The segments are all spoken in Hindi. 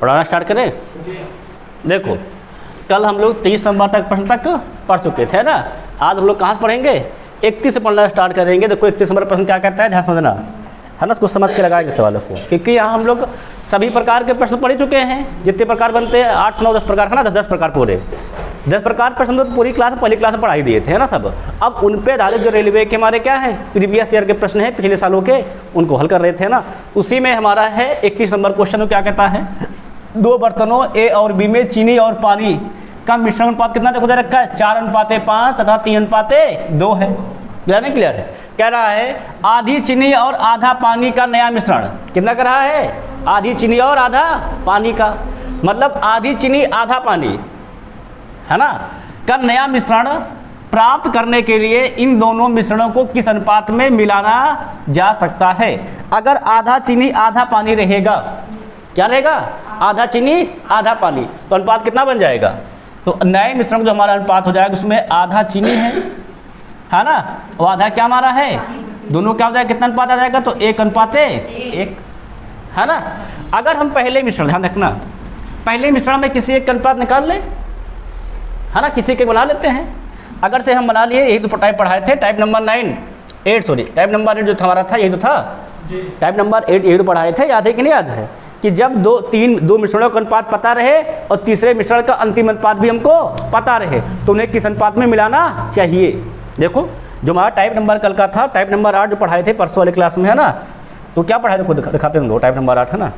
पढ़ाना स्टार्ट करें। देखो कल हम लोग 23 नंबर तक प्रश्न तक पढ़ चुके थे ना, आज हम लोग कहाँ से पढ़ेंगे, 31 से पढ़ना स्टार्ट करेंगे। देखो 31 नंबर प्रश्न क्या कहता है, ध्यान समझना है ना, कुछ समझ के लगाएंगे सवालों को, क्योंकि यहाँ हम लोग सभी प्रकार के प्रश्न पढ़ चुके हैं, जितने प्रकार बनते हैं 8 9 10 प्रकार है ना, 10 प्रकार पूरे 10 प्रकार प्रश्न तो पूरी क्लास पहली क्लास में पढ़ाई दिए थे, है ना सब। अब उन पे आधारित जो रेलवे के हमारे क्या है प्रीवियस ईयर के प्रश्न हैं पिछले सालों के, उनको हल कर रहे थे ना, उसी में हमारा है 31 नंबर क्वेश्चन क्या कहता है, 2 बर्तनों ए और बी में चीनी और पानी का मिश्रण अनुपात कितना देखो दे रखा है, 4:5 तथा 3:2 है। क्लियर नहीं क्लियर है, कह रहा है आधी चीनी और आधा पानी का नया मिश्रण कितना कर रहा है, आधी चीनी और आधा पानी का, मतलब आधी चीनी आधा पानी है ना का नया मिश्रण प्राप्त करने के लिए इन दोनों मिश्रणों को किस अनुपात में मिलाना जा सकता है। अगर आधा चीनी आधा पानी रहेगा, क्या रहेगा, आधा चीनी आधा पानी, तो अनुपात कितना बन जाएगा, तो नए मिश्रण जो हमारा अनुपात हो जाएगा उसमें आधा चीनी है ना, और आधा क्या हमारा है, दोनों क्या हो जाएगा, कितना अनुपात आ जाएगा, तो 1:1 है ना। अगर हम पहले मिश्रण, ध्यान रखना, पहले मिश्रण में किसी एक अनुपात निकाल ले, है ना, किसी के बना लेते हैं। अगर से हम बना लिए, यही तो टाइप पढ़ाए थे, टाइप नंबर 8 टाइप नंबर 8 जो हमारा था, यही तो था टाइप नंबर 8, यही तो पढ़ाए थे, याद है कि नहीं याद है, कि जब दो मिश्रणों का अनुपात पता रहे और तीसरे मिश्रण का अंतिम अनुपात भी हमको पता रहे, तो उन्हें किस अनुपात में मिलाना चाहिए। देखो जो हमारा टाइप नंबर कल का था, टाइप नंबर 8 जो पढ़ाए थे परसों वाली क्लास में, है ना, तो क्या पढ़ाए थे, खुद दिखाते हैं, टाइप नंबर 8 है ना,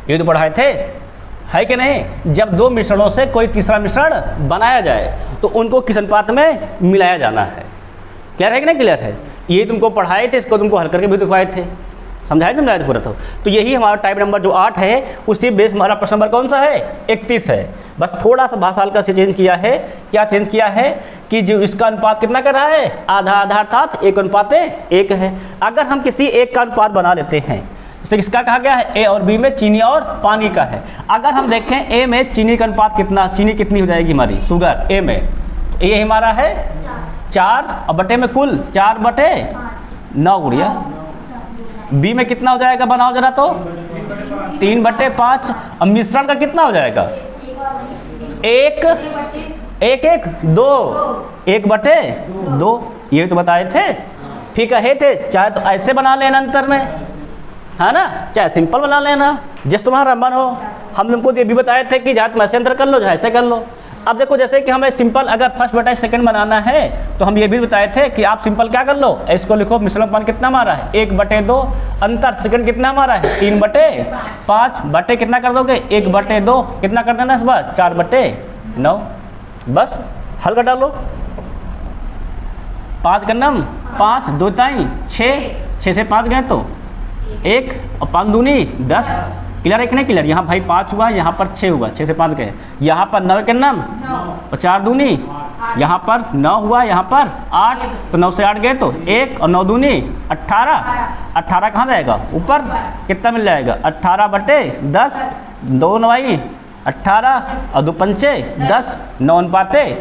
ये तो पढ़ाए थे, है कि नहीं, जब 2 मिश्रणों से कोई तीसरा मिश्रण बनाया जाए तो उनको किस अनुपात में मिलाया जाना है। क्लियर है कि नहीं क्लियर है, ये तुमको पढ़ाए थे, इसको तुमको हल करके भी दिखवाए थे, समझाए थे पूरा। तो यही हमारा टाइप नंबर जो 8 है, उसी बेस हमारा प्रश्न नंबर कौन सा है, 31 है। बस थोड़ा सा भाषा हल्का से चेंज किया है, क्या चेंज किया है कि जो इसका अनुपात कितना कर रहा है, आधा आधा अर्थात 1:1 है। अगर हम किसी एक का अनुपात बना लेते हैं, जैसे किसका कहा गया है, ए और बी में चीनी और पानी का है। अगर हम देखें ए में चीनी का अनुपात कितना, चीनी कितनी हो जाएगी हमारी, शुगर ए में, ये हमारा है 4 और बटे में कुल 4/9 गुड़िया, बी में कितना हो जाएगा, बनाओ जरा तो 3/5, और मिश्रण का कितना हो जाएगा, 1/2, ये तो बताए थे, ठीक है थे, चाहे तो ऐसे बना लेना अंतर में, है ना, चाहे सिंपल बना लेना, जिस तुम्हारा मन हो। हम तुमको ये भी बताए थे कि चाहे तुम ऐसे अंतर कर लो, चाहे ऐसे कर लो। अब देखो जैसे कि हमें सिंपल अगर फर्स्ट बटा सेकंड बनाना है, तो हम ये भी बताए थे कि आप सिंपल क्या कर लो, इसको लिखो मिश्रण पानी कितना हमारा है, 1/2, अंतर सेकंड कितना हमारा है, 3/5, बटे कितना कर दोगे, 1/2, कितना कर देना इस बार, 4/9, बस हल कर डालो, 5 का नम 5, 2 ताई 6 से 5 गए तो 1 और 5 दूनी 10। क्लियर है कि नहीं क्लियर, यहाँ भाई 5 हुआ, यहाँ पर 6 हुआ, 6 से 5 गए, यहाँ पर 9 के नाम और 4 दूनी, यहाँ पर 9 हुआ, यहाँ पर 8, तो 9 से 8 गए तो 1 और 9 दूनी 18 कहाँ जाएगा, ऊपर कितना मिल जाएगा, 18/10, 2 9 18 और 2 पंचे 10, 9:5,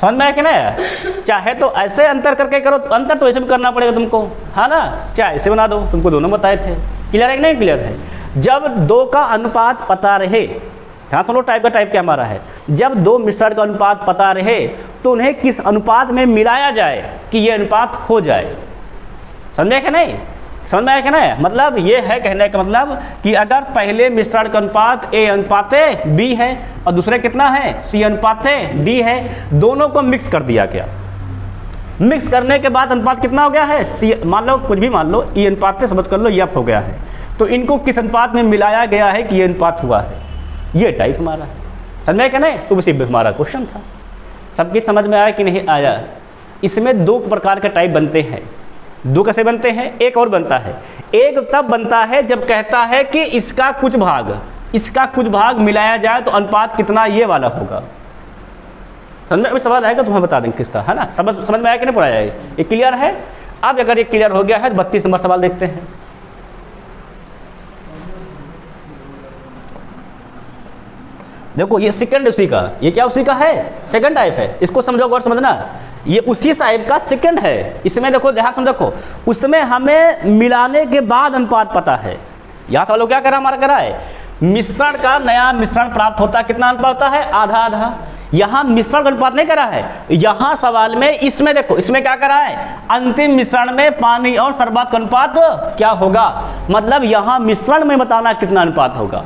समझ में आया कि नहीं। चाहे तो ऐसे अंतर करके करो, तो अंतर तो ऐसे भी करना पड़ेगा तुमको, है ना, चाहे ऐसे बना दो, तुमको दोनों बताए थे। क्लियर है कि नहीं क्लियर है। जब 2 का अनुपात पता रहे, ध्यान सुनो, टाइप का टाइप क्या हमारा है, जब 2 मिश्रण का अनुपात पता रहे तो उन्हें किस अनुपात में मिलाया जाए कि ये अनुपात हो जाए। समझे कि नहीं, समझ में आया कि नहीं, मतलब ये है कहने का मतलब कि अगर पहले मिश्रण का अनुपात A/B है और दूसरे कितना है C/D है, दोनों को मिक्स कर दिया गया, मिक्स करने के बाद अनुपात कितना हो गया है, C, मान लो कुछ भी मान लो, E अनुपात से समझ कर लो ये F हो गया है, तो इनको किस अनुपात में मिलाया गया है कि ये अनुपात हुआ है, ये टाइप हमारा है। समझे कि नहीं, तो उसी हमारा क्वेश्चन था। सबकी समझ में आया कि नहीं आया। इसमें 2 प्रकार के टाइप बनते हैं, 2 कैसे बनते हैं, एक और बनता है, एक तब बनता है जब कहता है कि इसका कुछ भाग मिलाया जाए तो अनुपात कितना ये वाला होगा। समझ में सवाल आएगा तुम्हें बता देंगे किसका, है ना, समझ में आया कि नहीं पढ़ाया, ये क्लियर है। अब अगर ये क्लियर हो गया है तो 32 नंबर सवाल देखते हैं। देखो ये सेकंड उसी का, ये क्या उसी का है, सेकंड टाइप है, इसको समझो और समझना, ये उसी टाइप का सेकंड है। इसमें देखो ध्यान से देखो, उसमें हमें मिलाने के बाद अनुपात पता है। यहाँ सवाल क्या करा, हमारा करा है मिश्रण का नया मिश्रण प्राप्त होता है, कितना अनुपात होता है, आधा आधा। यहाँ मिश्रण का अनुपात नहीं करा है, यहाँ सवाल में इसमें देखो, इसमें क्या करा है, अंतिम मिश्रण में पानी और शरबत का अनुपात क्या होगा, मतलब यहाँ मिश्रण में बताना कितना अनुपात होगा,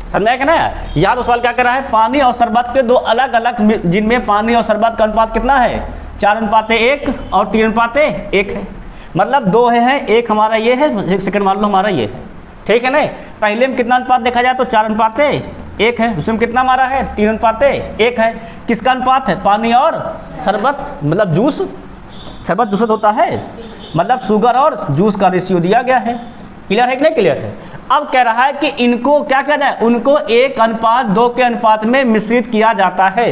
समझ में आया ना। यहाँ तो सवाल क्या करा है, पानी और शरबत के दो अलग अलग, जिनमें पानी और शरबत का अनुपात कितना है, 4:1 और 3:1 है, मतलब 2 है, एक हमारा ये है, एक सेकंड मान लो हमारा ये है, ठीक है ना। पहले में कितना अनुपात देखा जाए तो 4:1 है, उसमें कितना हमारा है, 3:1 है। किसका अनुपात है, पानी और शरबत, मतलब जूस, शरबत जूस होता है, मतलब शुगर और जूस का रेशियो दिया गया है। क्लियर है कि नहीं क्लियर है। अब कह रहा है कि इनको क्या किया जाए, उनको 1:2 के अनुपात में मिश्रित किया जाता है,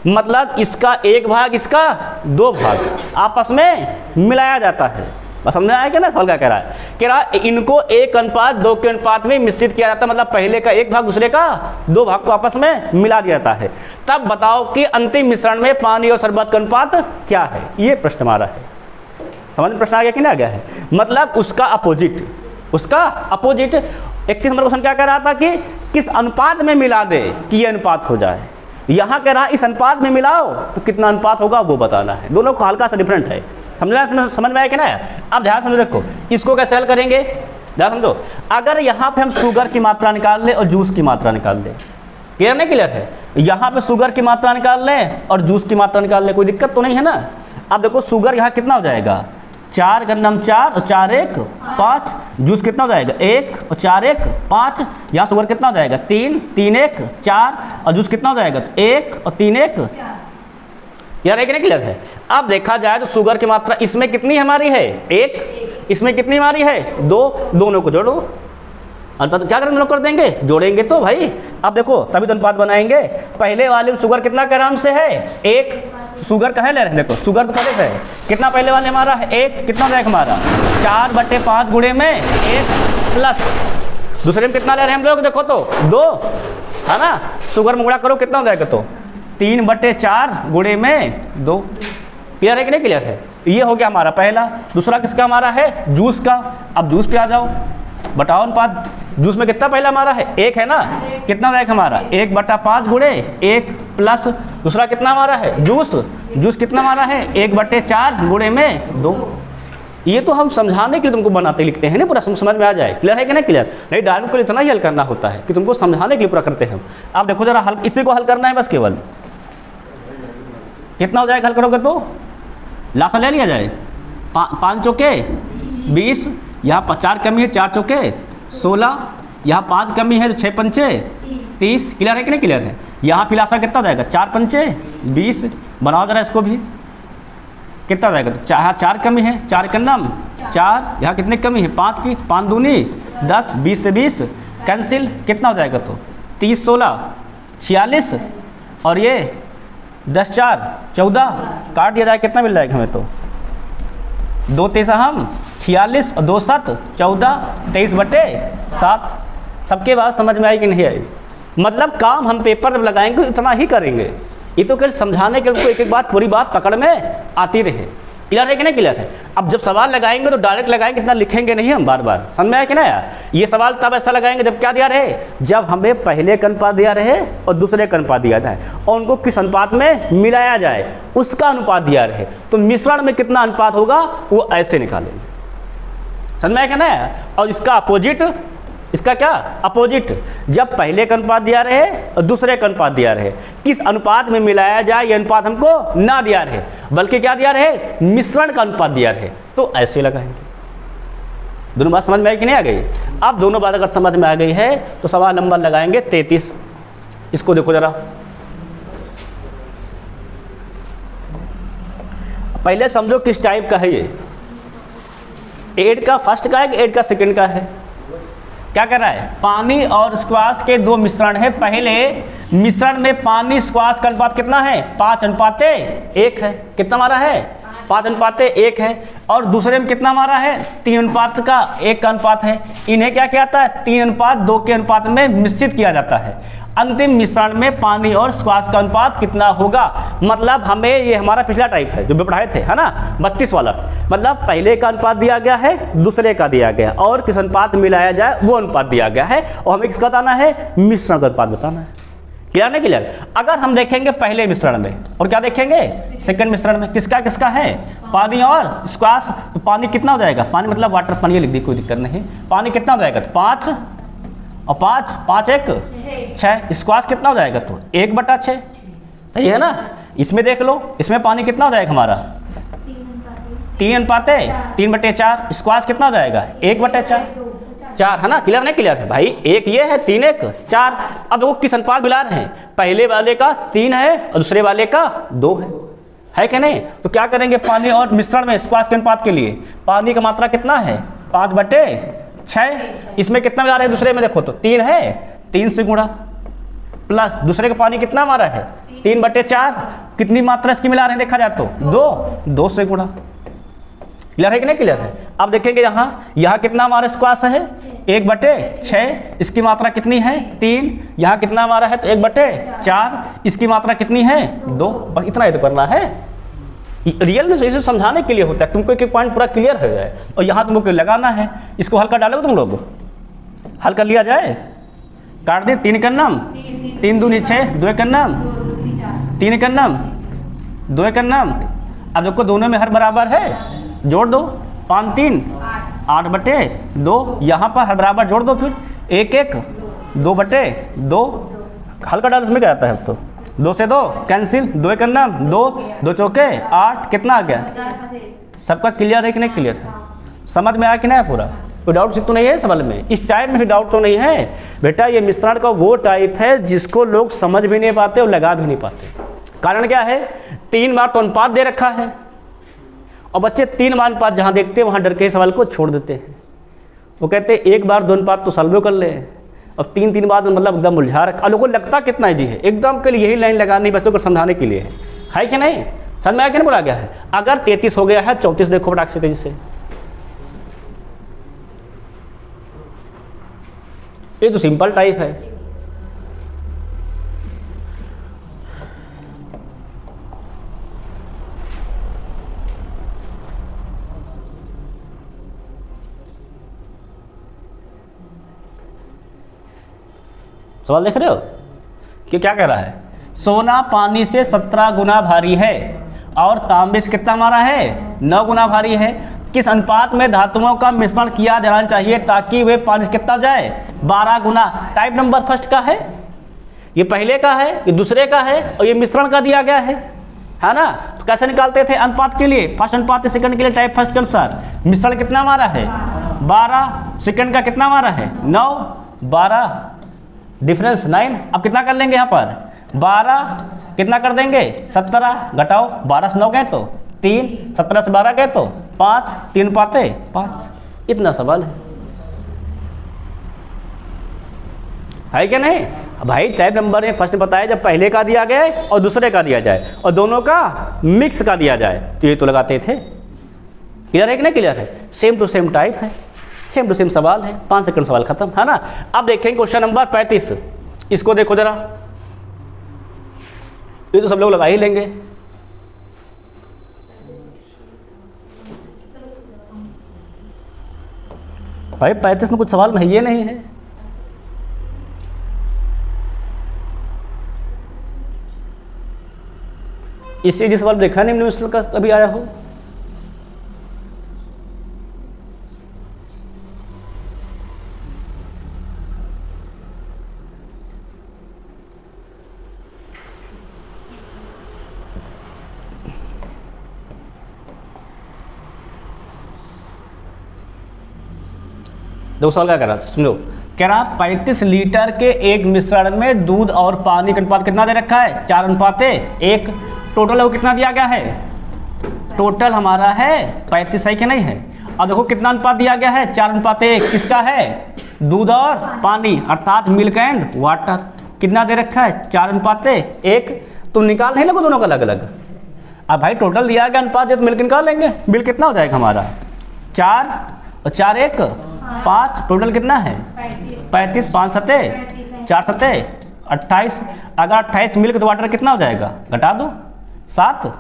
मतलब इसका 1 भाग इसका 2 भाग आपस में मिलाया जाता है। बस समझ में आया क्या ना, सवाल क्या कह रहा है, कह रहा है इनको 1:2 के अनुपात में मिश्रित किया जाता है, मतलब पहले का 1 भाग दूसरे का 2 भाग को आपस में मिला दिया जाता है। तब बताओ कि अंतिम मिश्रण में पानी और शरबत का अनुपात क्या है, ये प्रश्न हमारा है। समझ में प्रश्न आ गया कि नहीं आ गया है, मतलब उसका अपोजिट, उसका अपोजिट। 31 नंबर क्वेश्चन क्या कह रहा था कि किस अनुपात में मिला दे कि ये अनुपात हो जाए, यहाँ कह रहा है इस अनुपात में मिलाओ तो कितना अनुपात होगा वो बताना है। दोनों को हल्का सा डिफरेंट है, समझ में आया कि ना। अब ध्यान समझो, देखो इसको कैसे हल करेंगे, ध्यान समझो। अगर यहाँ पे हम शुगर की मात्रा निकाल लें और जूस की मात्रा निकाल लें, क्लियर नहीं क्लियर है, यहाँ पे शुगर की मात्रा निकाल लें और जूस की मात्रा निकाल लें, कोई दिक्कत तो नहीं है ना। अब देखो शुगर यहाँ कितना हो जाएगा, 4 गन्नम 4 और 4 1 5, जूस कितना हो जाएगा 1 और 4 1 5, यहाँ शुगर कितना हो जाएगा 3 3 1 4 और जूस कितना हो जाएगा 1 और 3 1, यार एक नहीं क्लियर है। अब देखा जाए तो शुगर की मात्रा इसमें कितनी हमारी है 1, इसमें कितनी हमारी है 2, दोनों को जोड़ो, अनुपात क्या करेंगे, लोग कर देंगे, जोड़ेंगे तो भाई। अब देखो तभी तो अनुपात बनाएंगे। पहले वाले में शुगर कितना ग्राम से है 1, शुगर कहाँ ले रहे हैं, देखो शुगर तो पहले है कितना, पहले वाले हमारा है 1, कितना हो जाएगा हमारा 4/5 गुणे में 1 प्लस दूसरे में कितना ले रहे हैं हम लोग, देखो तो 2 है ना, शुगर में गुणा करो कितना हो जाएगा तो 3/4 गुणे में 2। क्लियर है कि नहीं क्लियर है। ये हो गया हमारा पहला। दूसरा किसका हमारा है, जूस का। अब जूस पे आ जाओ, बताओ अनुपात, जूस में कितना पहला हमारा है 1 है ना, कितना हो जाएगा हमारा 1/5 गुणे 1 प्लस दूसरा कितना हमारा है जूस, जूस कितना हमारा है 1/4 गुणे में 2। ये तो हम समझाने के लिए तुमको बनाते लिखते हैं ना, पूरा समझ में आ जाए। क्लियर है कि नहीं क्लियर, नहीं डायरेक्ट को इतना ही हल करना होता है कि तुमको समझाने के लिए पूरा करते हैं। आप देखो जरा हल, इसी को हल करना है बस, केवल कितना हो जाएगा हल करोगे तो, लास्ट ले लिया जाए 5 चौके 20, यहाँ 4 कमी है 4 चौके 16, यहाँ 5 कमी है तो 6 पंचे 30। क्लियर है कि नहीं क्लियर है। यहाँ फिलासा कितना हो जाएगा 4 पंचे 20, बनाओ जरा इसको भी, कितना हो जाएगा, तो यहाँ 4 कमी है 4 कन्नम 4, यहाँ कितने कमी है 5 की, 5 दूनी 10, 20 से 20 कैंसिल, कितना हो जाएगा तो 30 16 46 और ये 10 4 14 काट दिया जाए, कितना मिल जाएगा हमें तो 2 3 हम 46 और 2 7 14 23/7। सबके बात समझ में आई कि नहीं आई, मतलब काम हम पेपर जब लगाएंगे इतना ही करेंगे, ये तो कर समझाने के उनको एक एक बात पूरी बात पकड़ में आती रहे। क्लियर है कि नहीं क्लियर है। अब जब सवाल लगाएंगे तो डायरेक्ट लगाएंगे, इतना लिखेंगे नहीं हम बार बार, समझ में आया कि नहीं यार। ये सवाल तब ऐसा लगाएंगे जब क्या दिया रहे, जब हमें पहले का अनुपात दिया रहे और दूसरे का अनुपात दिया जाए और उनको किस अनुपात में मिलाया जाए उसका अनुपात दिया रहे, तो मिश्रण में कितना अनुपात होगा वो ऐसे निकालेंगे, समझ में आया कि नहीं। और इसका अपोजिट, इसका क्या अपोजिट, जब पहले का अनुपात दिया रहे और दूसरे का अनुपात दिया रहे, किस अनुपात में मिलाया जाए ये अनुपात हमको ना दिया रहे बल्कि क्या दिया रहे, मिश्रण का अनुपात दिया रहे, तो ऐसे लगाएंगे। दोनों बात समझ में आई कि नहीं आ गई। अब दोनों बात अगर समझ में आ गई है तो सवाल नंबर लगाएंगे 33। इसको देखो जरा, पहले समझो किस टाइप का है ये, 8 का फर्स्ट का है कि 8 का सेकंड का है। क्या कर रहा है, पानी और स्क्वाश के 2 मिश्रण है, पहले मिश्रण में पानी स्क्वाश का अनुपात कितना है 5:1 है, कितना हमारा है 5:1 है, और दूसरे में कितना हमारा है 3:1 का अनुपात है। इन्हें क्या किया जाता है 3:2 के अनुपात में मिश्रित किया जाता है। अंतिम मिश्रण में पानी और स्क्वाश का अनुपात कितना होगा। मतलब हमें ये हमारा पिछला टाइप है जो भी पढ़ाए थे, है ना, 32 वाला। मतलब पहले का अनुपात दिया गया है, दूसरे का दिया गया, और किस अनुपात मिलाया जाए वो अनुपात दिया गया है, और हमें किसका बताना है, मिश्रण का अनुपात बताना है। क्लियर नहीं क्लियर। अगर हम देखेंगे पहले मिश्रण में और क्या देखेंगे सेकंड मिश्रण में, किसका किसका है, पानी और स्क्वाश, तो पानी कितना हो जाएगा, पानी मतलब वाटर, पानी लिख दी, कोई दिक्कत नहीं। पानी कितना हो जाएगा, तो 5 और 5, 5 1 6। स्क्वाश कितना हो जाएगा, तो 1/6। सही है ना। इसमें देख लो, इसमें पानी कितना हो जाएगा हमारा 3/4। स्क्वाश कितना हो जाएगा 1/4, 4 है ना। क्लियर नहीं क्लियर है भाई। एक ये है 3 1 4। अब वो किस अनुपात मिला रहे हैं, पहले वाले का 3 है और दूसरे वाले का 2 है कि नहीं। तो क्या करेंगे, पानी और मिश्रण में स्क्वाश के अनुपात के लिए पानी का मात्रा कितना है 5/6। इसमें कितना मिला रहे हैं दूसरे में, देखो तो 3 है, 3 से गुणा, प्लस दूसरे का पानी कितना हमारा है 3/4। कितनी मात्रा इसकी मिला रहे हैं देखा जाए तो 2 से गुणा। क्लियर है कि नहीं क्लियर है। अब देखेंगे यहाँ कितना हमारा स्क्वाश है 1/6। इसकी मात्रा कितनी है 3। यहाँ कितना हमारा है तो 1/4। इसकी मात्रा कितनी है 2। बस इतना ही तो करना है। रियल में इसे समझाने के लिए होता है, तुमको एक पॉइंट पूरा क्लियर हो जाए। और यहाँ तुमको लगाना है, इसको हल कर डालोगे तुम लोग, हल कर लिया जाए, काट दे। 3 का नाम 3 दूनी 6, 2 का नाम 3 का नाम 2 का नाम। अब देखो दोनों में हर बराबर है, जोड़ दो, 5 3 8/2। यहाँ पर हर बराबर जोड़ दो, फिर 1 1 2/2। हल्का डाल इसमें क्या आता है, अब तो 2 से 2 कैंसिल, 2 का नाम 2 2 चौके 8। कितना आ गया, सबका क्लियर है कि नहीं क्लियर है, समझ में आया कि नहीं पूरा। कोई डाउट तो नहीं है समझ में, इस टाइप में भी डाउट तो नहीं है बेटा। ये मिश्रण का वो टाइप है जिसको लोग समझ भी नहीं पाते और लगा भी नहीं पाते। कारण क्या है, 3 बार तो अनुपात दे रखा है और बच्चे 3 बार अनुपात जहाँ देखते हैं वहाँ डर के सवाल को छोड़ देते हैं। वो कहते हैं 1 बार 2 अनुपात तो सॉल्व कर ले, और 3 बार मतलब एकदम उलझा रखा। लोगों को लगता कितना है जी है, एकदम के लिए यही लाइन लगानी बच्चों को समझाने के लिए है कि नहीं। समझ में आया कि नहीं बोला गया है। अगर 33 हो गया है 34 देखो फटाक से तेजी से, ये तो सिंपल टाइप है। सवाल देख रहे हो कि क्या कह रहा है, सोना पानी से 17 गुना भारी है और तांबे से कितना हमारा है 9 गुना भारी है। किस अनुपात में धातुओं का मिश्रण किया जाना चाहिए ताकि वे पानी से कितना जाए 12 गुना। टाइप नंबर फर्स्ट का है, ये पहले का है, ये दूसरे का है, और ये मिश्रण का दिया गया है ना। तो कैसे निकालते थे अनुपात के लिए, फर्स्ट अनुपात सेकंड के लिए टाइप फर्स्ट के अनुसार मिश्रण कितना हमारा है 12, सेकंड का कितना हमारा है 9, 12 डिफरेंस 9। अब कितना कर लेंगे यहाँ पर 12 कितना कर देंगे 17, घटाओ 12 से 9 गए तो 3, 17 से 12 गए तो 5, 3 पाते 5। इतना सवाल है क्या नहीं भाई। टाइप नंबर में फर्स्ट बताया जब पहले का दिया गया है और दूसरे का दिया जाए और दोनों का मिक्स का दिया जाए तो ये तो लगाते थे। क्लियर है कि नहीं क्लियर है। सेम टू सेम टाइप है, सेम टू सेम सवाल है, 5 सेकंड सवाल खत्म है ना। अब देखेंगे क्वेश्चन नंबर 35, इसको देखो जरा, ये तो सब लोग लगा ही लेंगे। भाई 35 में कुछ सवाल में ये नहीं है। इससे जिस सवाल देखा नहीं मिनिस्टर का कभी आया हो, दो सवाल क्या कह रहा, सुनो, कह रहा 35 लीटर के एक मिश्रण में दूध और पानी का अनुपात कितना दे रखा है 4:1। टोटल वो कितना दिया गया है, टोटल हमारा है 35 है कि नहीं है। और देखो कितना अनुपात दिया गया है 4:1। किसका है, दूध और पानी अर्थात मिल्क एंड वाटर। कितना दे रखा है 4:1। तुम निकाल नहीं लगो दोनों का अलग अलग। अब भाई टोटल दिया गया अनुपात, तो मिल्क निकाल लेंगे। बिल कितना हो जाएगा हमारा 4 और 4 1 5, टोटल कितना है 35, 5 7 4 7 28, अगर 28 मिल्क तो वाटर कितना हो जाएगा, घटा दो 7।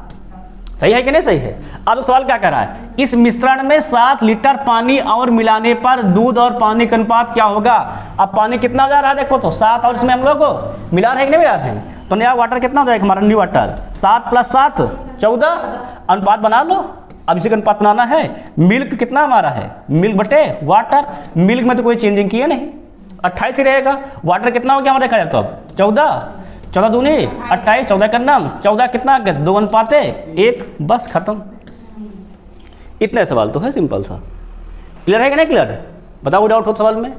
सही है कि नहीं सही है। अब सवाल क्या कर रहा है, इस मिश्रण में 7 लीटर पानी और मिलाने पर दूध और पानी का अनुपात क्या होगा। अब पानी कितना हो जा रहा है देखो तो 7, और इसमें हम लोग मिला रहे हैं कि नहीं मिला रहे हैं, तो नया वाटर कितना हो जाएगा हमारा न्यू वाटर, 7 + 7 14, अनुपात बना लो। अब इसी का अनुपात बनाना है। मिल्क कितना हमारा है, मिल्क बटे वाटर, मिल्क में तो कोई चेंजिंग की है नहीं, 28 ही रहेगा। वाटर कितना हो गया हमारा देखा जाए तो अब 14, 14 दूनी 28, 14 का नाम 14 कितना आ गया 2 अनुपात 1, बस खत्म। इतने सवाल तो है सिंपल सा। क्लियर है कि नहीं क्लियर है, बताओ डाउट हो सवाल में।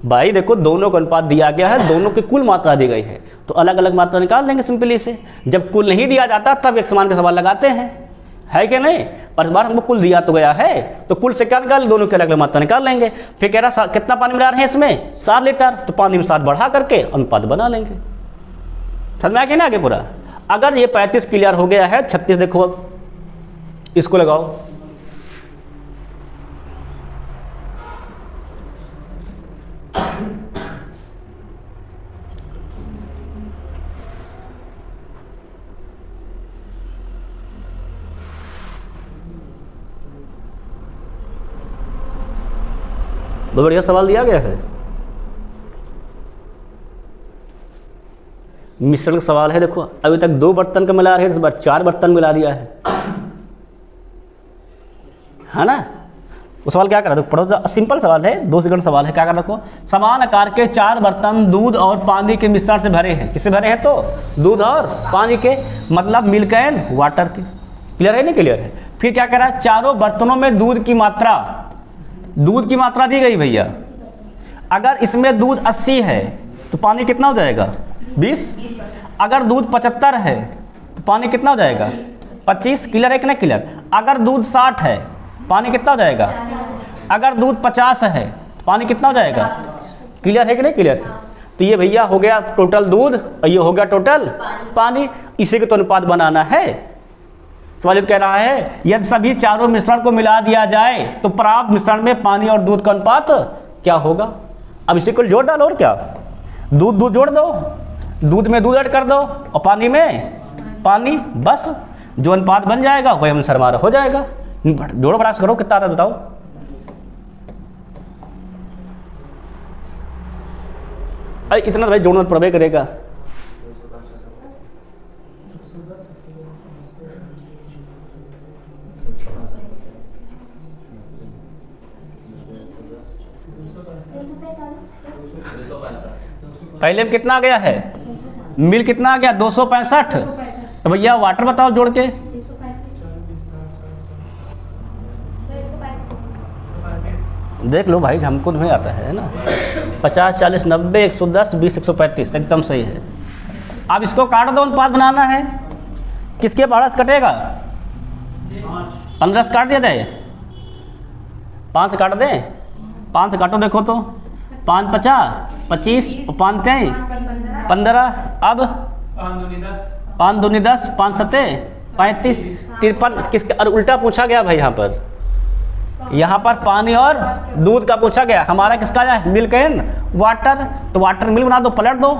भाई देखो दोनों का अनुपात दिया गया है, दोनों की कुल मात्रा दी गई है, तो अलग अलग मात्रा निकाल देंगे सिंपली से। जब कुल नहीं दिया जाता तब एक समान का सवाल लगाते हैं, है कि नहीं। पर इस बार हमको कुल दिया तो गया है, तो कुल से क्या निकाल, दोनों की अलग अलग मात्रा निकाल लेंगे। फिर कह रहा कितना पानी मिला रहे हैं इसमें 7 लीटर, तो पानी में 7 बढ़ा करके अनुपात बना लेंगे। समझ में आ गया ना आगे पूरा। अगर ये 35 क्लियर हो गया है, 36 देखो अब इसको लगाओ। बहुत बढ़िया सवाल दिया गया है, मिश्रण का सवाल है। देखो अभी तक 2 बर्तन का मिला रहे हैं, इस बार 4 बर्तन मिला दिया है ना। वो सवाल क्या कर रहा है, पढ़ो, सिंपल सवाल है, 2 सेकंड सवाल है। क्या कर रखो, समान आकार के 4 बर्तन दूध और पानी के मिश्रण से भरे हैं। किससे भरे हैं, तो दूध और पानी के, मतलब मिल्क एंड वाटर के। क्लियर है नहीं क्लियर है। फिर क्या कह रहा है, चारों बर्तनों में दूध की मात्रा दी गई भैया। अगर इसमें दूध 80 है तो पानी कितना हो जाएगा 20। अगर दूध 75 है तो पानी कितना हो जाएगा 25। क्लियर है कि नहीं क्लियर। अगर दूध 60 है पानी कितना हो जाएगा, अगर दूध 50 है तो पानी कितना हो जाएगा। क्लियर है कि नहीं क्लियर। तो ये भैया हो गया टोटल दूध और ये हो गया टोटल पानी, इसी के तो अनुपात बनाना है। सवाल कह रहा है यदि सभी चारों मिश्रण को मिला दिया जाए तो प्राप्त मिश्रण में पानी और दूध का अनुपात क्या होगा। अब इसी को जोड़ डालो और क्या, दूध जोड़ दो, दूध में दूध ऐड कर दो और पानी में पानी, बस जो अनुपात बन जाएगा वही अनुसार हमारा हो जाएगा। जोड़ो बराबर करो कितना आता है बताओ। अरे इतना तो भाई जोड़ना प्रभे करेगा। पहले में कितना आ गया है, मिल कितना आ गया 265। तो भैया वाटर बताओ जोड़ के। देख लो भाई हमको नहीं आता है ना। 50, 40, 90, 110, 20, 135 एकदम सही है। अब इसको काट दो, अनुपात बनाना है। किसके 12 से कटेगा, 15 से काट दिया जाए, 5 से काट दें, 5 से काटो देखो तो 5 50 25 और 5 3 15। अब 5 दूनी 10, 5 7 35 53। किसका, और उल्टा पूछा गया भाई यहाँ पर पानी और दूध का पूछा गया। हमारा किसका जाए, मिल्क एंड वाटर। तो वाटर मिल्क बना दो, पलट दो,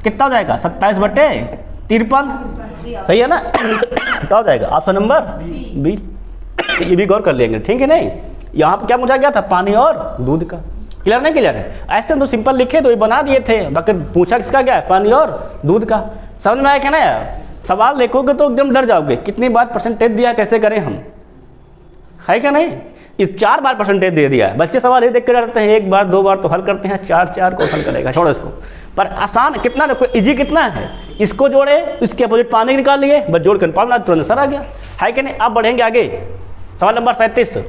कितना हो जाएगा 27/53। सही है ना। कितना हो जाएगा ऑप्शन नंबर बी। ये भी गौर कर लेंगे, ठीक है नहीं। यहाँ पर क्या पूछा गया था, पानी और दूध का। क्लियर नहीं क्लियर है। ऐसे हम तो सिंपल लिखे तो ये बना दिए थे, बाकी पूछा किसका गया है, पानी और दूध का। समझ में आया क्या ना यार। सवाल देखोगे तो एकदम डर जाओगे, कितनी बार परसेंटेज दिया, कैसे करें हम, है क्या नहीं। ये 4 बार परसेंटेज दे दिया है। बच्चे सवाल ये देख कर डरते हैं, 1 बार 2 बार तो हल करते हैं, 4 को हल करेगा, छोड़ो इसको। पर आसान कितना, देखो इजी कितना है। इसको जोड़े, इसके अपोजिट पानी निकाल लिए, बस जोड़ कर पाना तुरंत सर आ गया, है कि नहीं। अब बढ़ेंगे आगे, सवाल नंबर 37।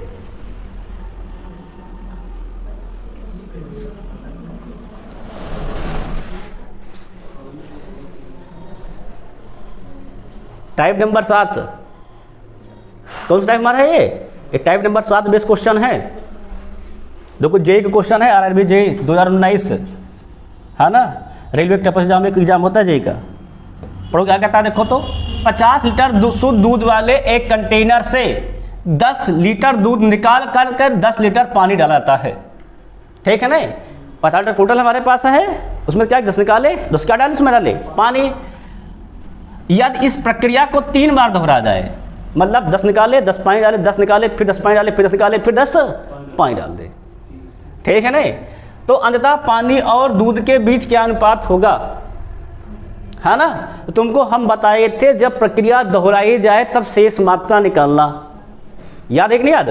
टाइप नंबर 7, कौन सा टाइप हमारा है ये टाइप नंबर 7 बेस क्वेश्चन है। देखो जेई का क्वेश्चन है, आरआरबी जेई 2019 है ना। रेलवे कैपेसिटी में एग्जाम होता है जेई का। पढ़ो क्या कहता है देखो तो, 50 लीटर शुद्ध दूध वाले एक कंटेनर से 10 लीटर दूध निकाल कर 10 लीटर पानी डाला जाता है, ठीक है ना। 50 लीटर टोटल हमारे पास है उसमें क्या 10 निकाले, 10 क्या डाले उसमें, डाले पानी। यदि इस प्रक्रिया को 3 बार दोहरा जाए, मतलब 10 निकाले 10 पानी डाले, 10 निकाले फिर 10 पानी डाले, फिर 10 निकाले फिर 10 पानी डाल दे, ठीक है नहीं। तो अंततः पानी और दूध के बीच क्या अनुपात होगा, है ना। तो तुमको हम बताए थे जब प्रक्रिया दोहराई जाए तब शेष मात्रा निकालना, याद है कि नहीं याद?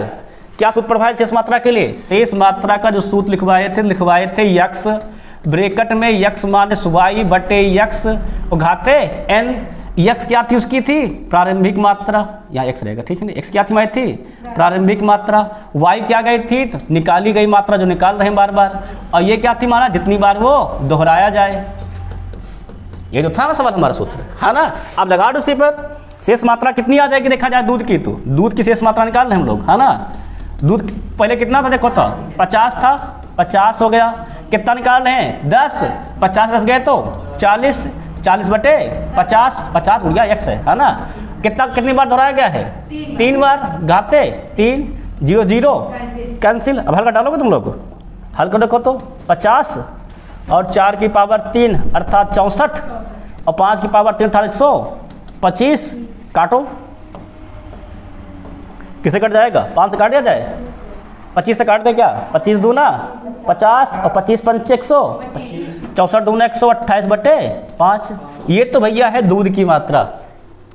क्या सूत्र पढ़वाए शेष मात्रा के लिए? शेष मात्रा का जो सूत्र लिखवाए थे यक्स ब्रैकेट में यक्स माइनस वाई बटे यक्स घाते एन। यक्स क्या थी, उसकी थी प्रारंभिक मात्रा, यहाँ एक्स रहेगा, ठीक है ना। एक्स क्या थी, मैं थी प्रारंभिक मात्रा, वाई क्या गई थी, तो निकाली गई मात्रा जो निकाल रहे हैं बार बार, और ये क्या थी माना, जितनी बार वो दोहराया जाए। ये जो था ना सवाल हमारा सूत्र, है ना। अब लगा दो उसी पर, शेष मात्रा कितनी आ जाएगी देखा जाए दूध की, तो दूध की शेष मात्रा निकाल रहे हम लोग, है ना। दूध पहले कितना था देखो, तो 50 था, 50 हो गया, कितना निकाल रहे हैं 10, 50 10 गए तो 40, 40 बटे 50, 50 उड़ गया एक्स है ना। कितनी बार दोहराया गया है, 3 बार, घाते 3 0 0 कैंसिल। अब हल कर डालोगे तुम लोग, हल कर देखो तो 50 और 4 की पावर 3 अर्थात 64 और 5 की पावर 3 अर्थात 125, काटो, किसे कट जाएगा, 5 से काट दिया जाए, 25 से काट दे क्या, 25 दूना 50 और 25 पंचे 100, 64 दूना 128 बटे 5। ये तो भैया है दूध की मात्रा,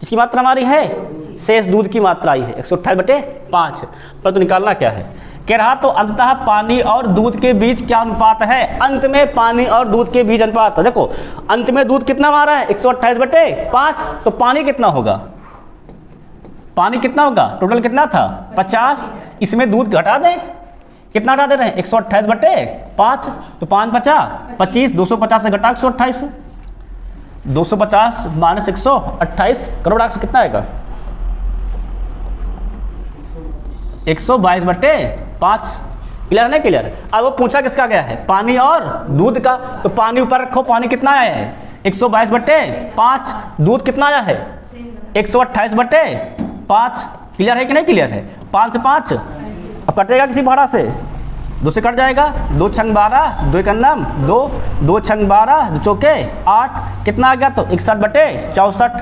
इसकी मात्रा हमारी है शेष दूध की मात्रा आई है 128 बटे 5। पर तो निकालना क्या है, कह रहा तो अंततः पानी और दूध के बीच क्या अनुपात है, अंत में पानी और दूध के बीच अनुपात। देखो अंत में दूध कितना हमारा है 128 बटे 5, तो पानी कितना होगा, पानी कितना होगा, टोटल कितना था 50, इसमें दूध घटा दें, कितना घटा दे रहे हैं 128 बटे 5, तो 5 50 25, 250 से घटा 128, 250 माइनस 128 करोड़ से कितना आएगा 122 बटे 5। क्लियर नहीं क्लियर? अब वो पूछा किसका गया है, पानी और दूध का, तो पानी ऊपर रखो, पानी कितना आया है 122 बटे 5, दूध कितना आया है 128 बटे 5। क्लियर है कि नहीं क्लियर है? 5 से 5 अब कटेगा किसी भाड़ा से, 2 से कट जाएगा, 2 छंग 12, 2 का नाम 2, 2 छंग 12, 2 चौके 8, कितना आ गया तो 61 बटे 64।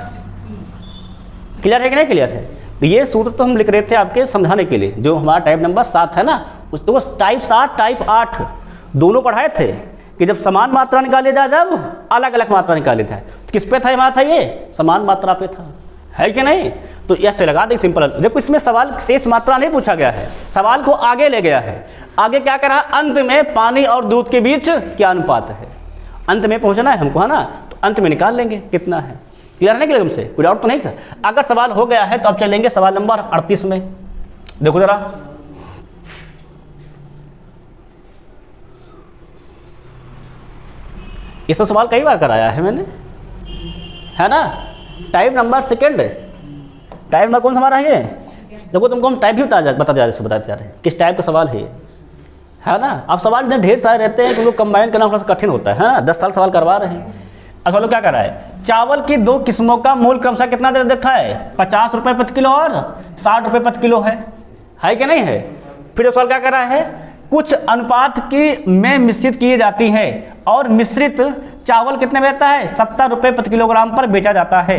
क्लियर है कि नहीं क्लियर है? तो ये सूत्र तो हम लिख रहे थे आपके समझाने के लिए, जो हमारा टाइप नंबर 7 है ना, तो टाइप 7 टाइप 8 दोनों पढ़ाए थे कि जब समान मात्रा निकाले जाए, जब अलग अलग मात्रा निकाले जाए, तो किस पे था हमारा, था ये समान मात्रा पे था, है कि नहीं? तो ऐसे लगा दे सिंपल। देखो इसमें सवाल शेष मात्रा नहीं पूछा गया है, सवाल को आगे ले गया है। आगे क्या करा, अंत में पानी और दूध के बीच क्या अनुपात है, अंत में पहुंचना है हमको, है ना। तो अंत में निकाल लेंगे कितना है। क्लियर नहीं क्लियर हमसे, कोई डाउट तो नहीं था? अगर सवाल हो गया है तो अब चलेंगे सवाल नंबर 38 में। देखो जरा, ये सब सवाल कई बार कराया है मैंने, है ना। टाइप नंबर 2, टाइप नंबर कौन सा हमारा है ये, देखो तुमको हम टाइप भी बताते जा रहे हैं किस टाइप का सवाल है ना। अब सवाल इतने ढेर सारे रहते हैं, तुमको कंबाइन करना थोड़ा सा कठिन होता है ना। 10 साल सवाल करवा रहे हैं। अब सवाल क्या कर रहा है, चावल की 2 किस्मों का मूल क्रमशः कितना दे रखा है, 50 रुपये प्रति किलो और 60 रुपये प्रति किलो है कि नहीं है। फिर सवाल क्या कर रहा है, कुछ अनुपात की में मिश्रित की जाती है और मिश्रित चावल कितने में रहता है 70 रुपये प्रति किलोग्राम पर बेचा जाता है,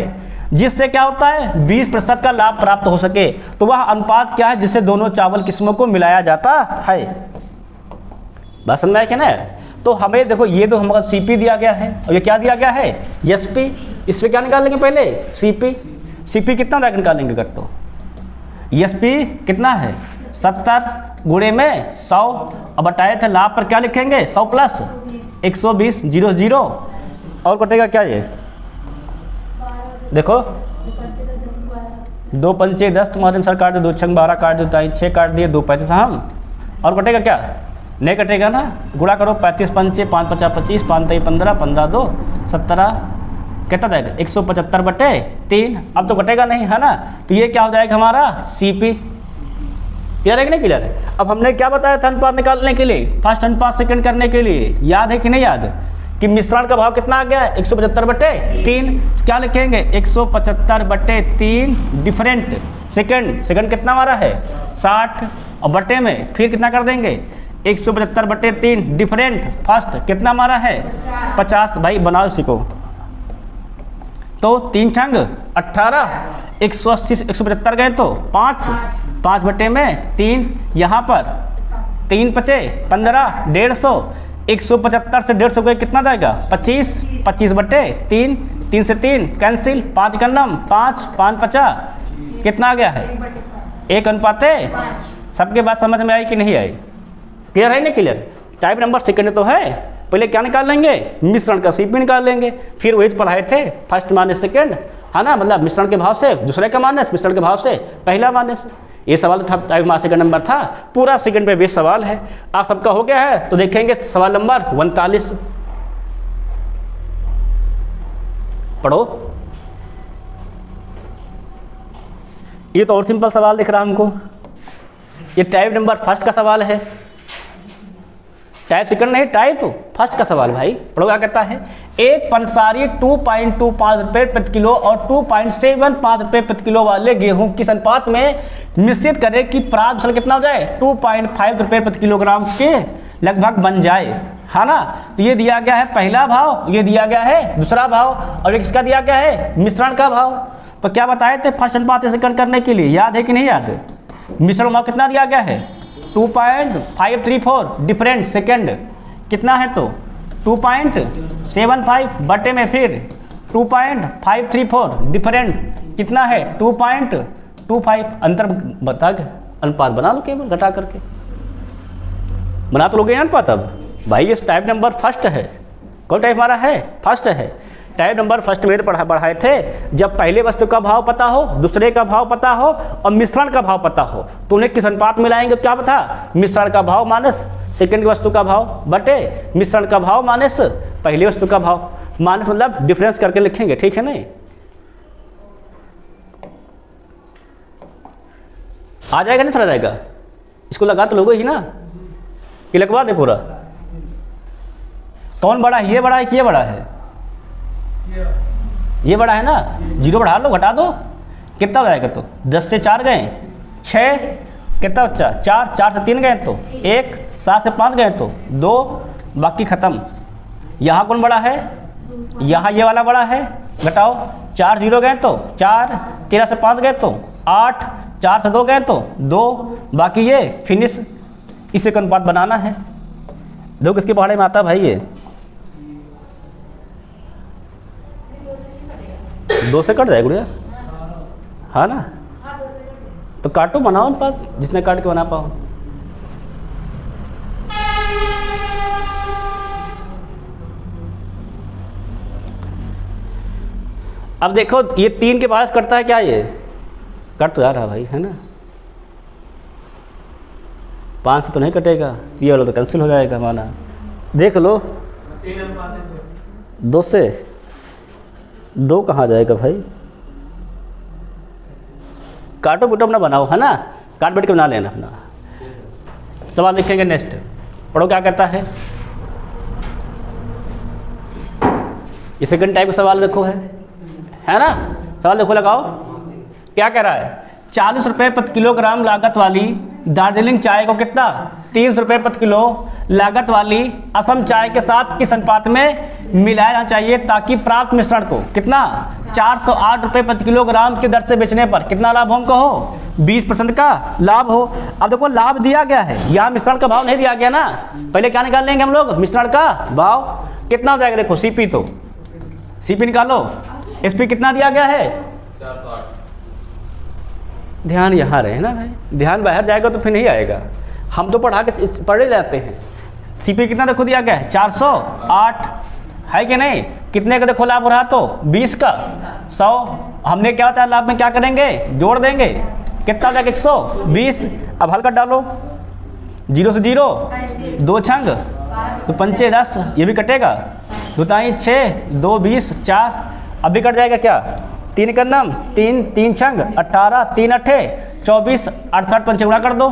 जिससे क्या होता है 20% का लाभ प्राप्त हो सके। तो वह अनुपात क्या है जिससे दोनों चावल किस्मों को मिलाया जाता है। बस समझ में आया क्या ना। तो हमें देखो ये तो हमारा सीपी दिया गया है और ये क्या दिया गया है एसपी। इस पर क्या निकालेंगे पहले सीपी। सीपी कितना निकालेंगे कर तो एसपी कितना है 70 गुणे में 100 अब बटाए थे लाभ पर क्या लिखेंगे 100 प्लस 120 0 0 और कटेगा क्या ये देखो 2 पंचे 10 तुम्हारे अनुसार काट दे 2 छंग 12 काट दे 6 काट दिए 2 पैंतीस हम और कटेगा क्या नहीं कटेगा ना। गुणा करो 35 पंचे 5 50 25 5 3 15 15 2 17 कितना जाएगा 175 बटे 3। अब तो कटेगा नहीं है ना। तो ये क्या हो जाएगा हमारा सीपी। क्लियर है कि नहीं क्लियर है। अब हमने क्या बताया था अनुपात निकालने के लिए फर्स्ट अनुपात सेकंड करने के लिए याद है कि नहीं याद कि मिश्रण का भाव कितना आ गया 175 बटे 3। क्या लिखेंगे 175 बटे 3 डिफरेंट सेकंड। सेकंड कितना हमारा है 60 और बटे में फिर कितना कर देंगे 175/3 डिफरेंट फर्स्ट कितना हमारा है 50। भाई बनाओ इसी को, तो 3 छंग 18, 180 से 175 गए तो 5/3, यहाँ पर 3 बचे 15, 150, 175 से 150 गए कितना जाएगा 25, 25/3, 3 से 3 कैंसिल, 5 का नम 5, 5 50 कितना आ गया है 1:5। सबके बात समझ में आई कि नहीं आई? क्लियर है ना? क्लियर। टाइप नंबर सेकंड तो है, पहले क्या निकाल लेंगे मिश्रण का सीपी निकाल लेंगे, फिर वही पढ़ाए थे फर्स्ट माइनस सेकंड, है ना, मतलब मिश्रण के भाव से दूसरे का माइनस, मिश्रण के भाव से पहला माइनस। ये सवाल टाइप माइनस सेकंड नंबर था, पूरा सेकंड पे बेस सवाल है। आप सबका हो गया है तो देखेंगे सवाल नंबर 39 पढ़ो। ये तो और सिंपल सवाल दिख रहा है हमको, ये टाइप नंबर फर्स्ट का सवाल है, टाइप सेकंड नहीं टाइप फर्स्ट का सवाल। भाई पढ़ो क्या कहता है, एक पंसारी 2.25 रुपये प्रति किलो और 2.75 रुपये प्रति किलो वाले गेहूं किस अनुपात में मिश्रित करें कि प्राप्त मिश्रण कितना हो जाए 2.5 रुपये प्रति किलोग्राम के लगभग बन जाए, है ना। तो ये दिया गया है पहला भाव, ये दिया गया है दूसरा भाव, और एक इसका दिया गया है मिश्रण का भाव। तो क्या बताए थे फर्स्ट अनुपात सेकंड करने के लिए, याद है कि नहीं याद? मिश्रण भाव कितना दिया गया है 2.534 डिफरेंट सेकंड कितना है तो 2.75 बटे में फिर 2.534 डिफरेंट कितना है 2.25। अंतर बता के अनुपात बना लो, केवल घटा करके बना तो लोगे अनुपात। अब भाई ये टाइप नंबर फर्स्ट है, कौन टाइप हमारा है फर्स्ट है। टाइप नंबर फर्स्ट में पढ़ाए थे, जब पहले वस्तु का भाव पता हो, दूसरे का भाव पता हो और मिश्रण का भाव पता हो तो उन्हें किस अनुपात मिलाएंगे, क्या पता मिश्रण का भाव माइनस सेकंड की वस्तु का भाव बटे मिश्रण का भाव माइनस पहले वस्तु का भाव, माइनस मतलब डिफरेंस करके लिखेंगे, ठीक है नहीं। आ जाएगा नहीं, चला जाएगा, इसको लगा तो लोगे ही ना कि लगवा दे पूरा। कौन बड़ा है, ये बड़ा है कि ये बड़ा है? ये बड़ा है ना, 0 बढ़ा लो घटा दो कितना हो जाएगा तो 10 से 4 गए 6 कितना बच्चा 4, 4 से 3 गए तो 1, 7 से 5 गए तो 2, बाकी ख़त्म। यहाँ कौन बड़ा है, यहाँ ये वाला बड़ा है, घटाओ 4 0 गए तो 4, 13 से 5 गए तो 8, 4 से 2 गए तो 2, बाकी ये फिनिश। इसे अनुपात बनाना है, देखो किसके पहाड़े में आता भाई, ये 2 से कट जाए गुड़िया, हाँ ना। तो काटो बनाओ अनुपात, जिसने काट के बना पाओ। अब देखो ये 3 के पास कटता है क्या, ये कट तो जा रहा भाई, है ना। 5 से तो नहीं कटेगा, ये वाला तो कैंसिल हो जाएगा माना। देख लो 2 से 2 कहाँ जाएगा भाई, काटो पिटो अपना बनाओ, है ना, काट बैठ के बना लेना अपना। सवाल लिखेंगे नेक्स्ट, पढ़ो क्या कहता है। ये सेकंड टाइप का सवाल देखो है ना। सवाल देखो लगाओ, क्या कह रहा है 40 रुपये प्रति किलोग्राम लागत वाली दार्जिलिंग चाय को कितना 30 रुपये प्रति किलो लागत वाली असम चाय के साथ किस अनुपात में मिलाया जाना चाहिए ताकि प्राप्त मिश्रण को कितना 408 रुपये प्रति किलोग्राम की दर से बेचने पर कितना लाभ हमको हो 20% का लाभ हो। अब देखो लाभ दिया गया है, यहाँ मिश्रण का भाव नहीं दिया गया ना, पहले क्या निकाल लेंगे हम लोग मिश्रण का भाव कितना हो जाएगा। देखो सीपी, तो सीपी निकालो, एसपी कितना दिया गया है 408। ध्यान यहाँ रहे ना भाई, ध्यान बाहर जाएगा तो फिर नहीं आएगा, हम तो पढ़े जाते हैं। सीपी कितना देखो दिया गया है 408 है कि नहीं, कितने का देखो लाभ हो रहा तो 20 का 100। हमने क्या होता है लाभ में क्या करेंगे जोड़ देंगे, कितना हो जाएगा 120। अब हल्का डालो 0 से 0 2 छंग तो 5 10, ये भी कटेगा 2 6 2 20 4, अभी कट जाएगा क्या 3 का नाम 3 3 छंग 18 3 8 24 68 पंचे गुणा कर दो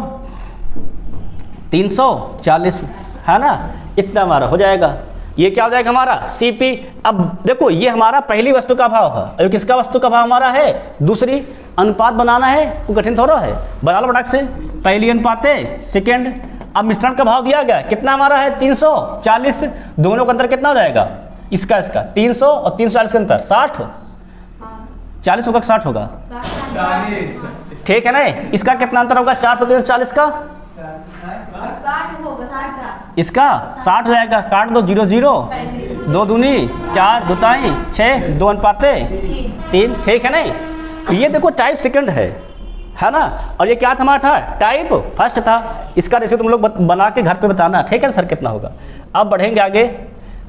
340, है ना, इतना हमारा हो जाएगा। ये क्या हो जाएगा हमारा सीपी। अब देखो ये हमारा पहली वस्तु का भाव है और किसका वस्तु का भाव हमारा है दूसरी। अनुपात बनाना है तो कठिन थोड़ा है, बना लो फटाक से। पहली अनुपात है सेकेंड, अब मिश्रण का भाव दिया गया है, कितना हमारा है 340, दोनों का अंतर कितना हो जाएगा इसका 300 और 340 का अंतर 60, 40 होगा 60 होगा, ठीक है ना। इसका कितना अंतर होगा 400 340 का, 60 होगा, 60 का। इसका 60 हो जाएगा, काट दो 0 0, 2 दूनी 4, 2 ताई 6, 2 अनुपाते 3, ठीक है नहीं। तो ये देखो टाइप सेकंड है ना, और ये क्या था हमारा था टाइप फर्स्ट था। इसका रेशियो तुम लोग बना के घर पे बताना, ठीक है सर कितना होगा। अब बढ़ेंगे आगे,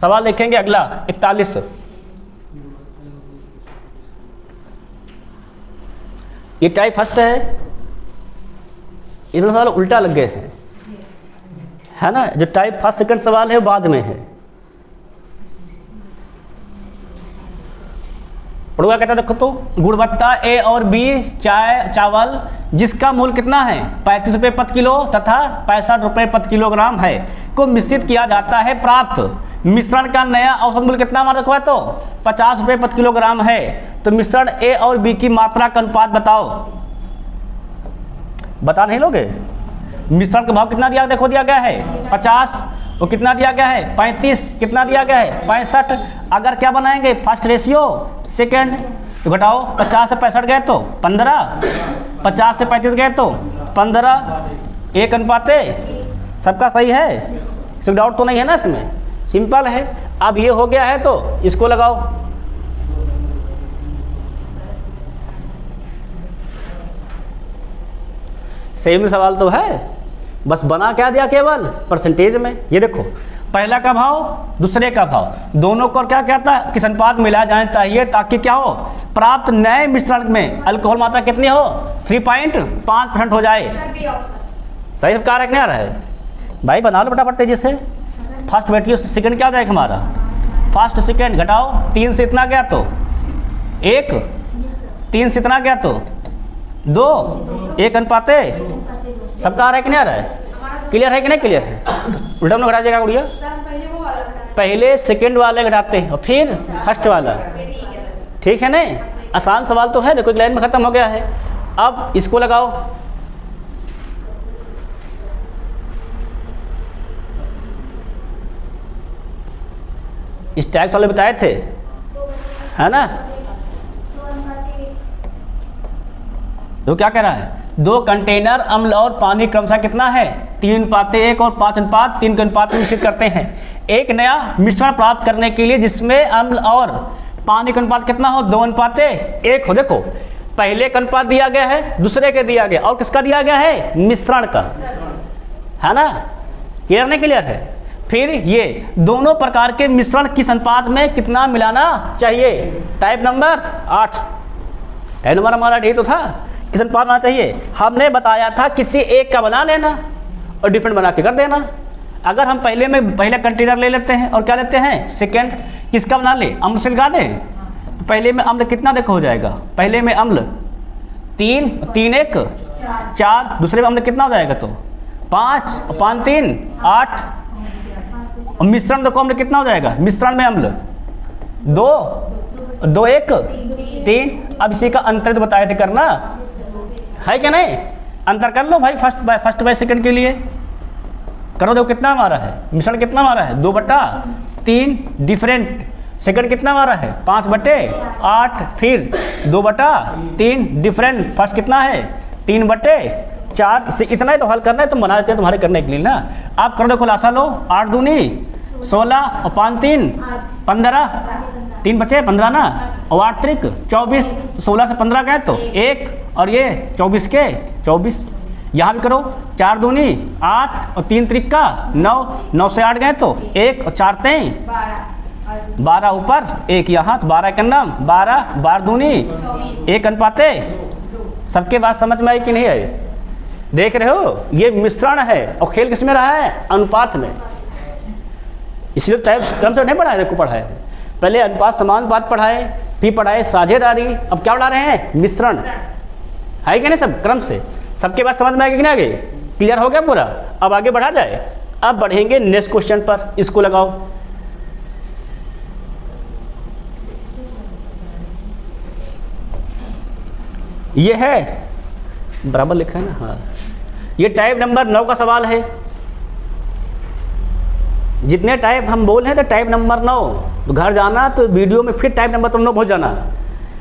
सवाल देखेंगे अगला 41। ये टाइप फर्स्ट है, इसमें सवाल उल्टा लग गए हैं, है ना। जो टाइप फर्स्ट सेकंड सवाल है वो बाद में है। पढ़ूंगा कहता देखो तो, गुणवत्ता ए और बी चावल जिसका मूल्य कितना है 35 रुपये प्रति किलो तथा 65 रुपये प्रति किलोग्राम है को मिश्रित किया जाता है, प्राप्त मिश्रण का नया औसत मूल्य कितना हमारा रखा है तो 50 रुपये प्रति किलोग्राम है। तो मिश्रण ए और बी की मात्रा का अनुपात बताओ, बता नहीं लोगे। मिश्रण का भाव कितना दिया देखो, दिया गया है 50, वो कितना दिया गया है 35, कितना दिया गया है 65। अगर क्या बनाएंगे फर्स्ट रेशियो सेकंड, तो घटाओ 50 से 65 गए तो 15, 50 से 35 गए तो 15, 1 अनुपाते, सबका सही है, इसमें डाउट तो नहीं है ना, इसमें सिंपल है। अब ये हो गया है तो इसको लगाओ, सेम सवाल तो है, बस बना क्या दिया केवल परसेंटेज में। ये देखो पहला का भाव दूसरे का भाव, दोनों को क्या कहता है किस अनुपात मिला जाना चाहिए ताकि क्या हो प्राप्त नए मिश्रण में अल्कोहल मात्रा कितनी हो 3.5% हो जाए। सही सब कार्य नहीं आ रहा है भाई, बना लो फटाफट तेजी से। फर्स्ट बैठिए, सेकंड क्या जाएगा हमारा, फर्स्ट सेकंड घटाओ, 3 से इतना गया तो 1, 3 से इतना गया तो 2, 1 अनुपाते, सबका आ रहा है कि नहीं आ रहा है, क्लियर है कि नहीं क्लियर है। उल्टा में घटा देगा गुड़िया, पहले सेकंड वाले घटाते हैं और फिर फर्स्ट वाला, ठीक है नहीं। आसान सवाल तो है, देखो एक लाइन में खत्म हो गया है। अब इसको लगाओ, इस टैक्स वाले बताए थे, है ना। तो क्या कह रहा है, 2 कंटेनर अम्ल और पानी क्रमशः कितना है 3:1 और 5:3 के अनुपात में मिश्रित करते हैं। एक नया मिश्रण प्राप्त करने के लिए जिसमें अम्ल और पानी का अनुपात कितना हो 2:1 हो। देखो पहले का अनुपात दिया गया है, दूसरे के दिया गया, और किसका दिया गया है मिश्रण का, है ना। क्लियर नहीं क्लियर है। फिर ये दोनों प्रकार के मिश्रण किस अनुपात में कितना मिलाना चाहिए, टाइप नंबर 8, टाइप नंबर हमारा 8 तो था, किस अनुपात बनाना चाहिए। हमने बताया था किसी एक का बना लेना और डिफरेंट बना के कर देना। अगर हम पहले कंटेनर ले लेते हैं और क्या लेते हैं सेकंड, किसका बना ले अम्ल से लगा दें, तो पहले में अम्ल कितना देखो हो जाएगा, पहले में अम्ल 3, 3 1 4, दूसरे में अम्ल कितना हो जाएगा तो 5, 5 3 8, और मिश्रण देखो अम्ल कितना हो जाएगा, मिश्रण में अम्ल 2, 2 1 3। अब इसी का अंतर तो बताए थे करना, है क्या नहीं, अंतर कर लो भाई फर्स्ट बाय सेकंड के लिए करो। देखो कितना हमारा है मिश्रण, कितना हमारा है 2/3 डिफरेंट, सेकंड कितना हमारा है 5/8, फिर 2/3 डिफरेंट, फर्स्ट कितना है 3/4 से। इतना ही तो हल करना है, तुम बना देते हैं तुम्हारे करने के लिए ना। आप करो, देखो लासा लो, 8 दूनी 16 और 5 3 15, 3 बचे 15 ना, और 8 3 24, 16 से 15 गए तो 1, और ये 24 के 24, यहाँ भी करो 4 दूनी 8 और 3 3 का 9, 9 से 8 गए तो 1 और 4 3 12, ऊपर 1 यहाँ तो 12 के नाम 12, 12 दूनी 1 अनुपाते। सबके बात समझ में आई कि नहीं आई, देख रहे हो ये मिश्रण है और खेल किस में रहा है अनुपात में, इसलिए टाइप क्रम से नहीं पढ़ाए, देखो पढ़ाए पहले अनुपात समानुपात पढ़ाए, फिर पढ़ाए साझेदारी, अब क्या पढ़ा रहे हैं मिश्रण, है क्या नहीं सब क्रम से। सबके बात समझ में आएगी कि नहीं आगे, क्लियर हो गया पूरा। अब आगे बढ़ा जाए, अब बढ़ेंगे नेक्स्ट क्वेश्चन पर, इसको लगाओ। ये है बराबर लिखा है ना, हाँ। ये टाइप नंबर 9 का सवाल है, जितने टाइप हम बोल हैं तो टाइप नंबर 9, तो घर जाना तो वीडियो में फिर टाइप नंबर 9 पहुँच जाना,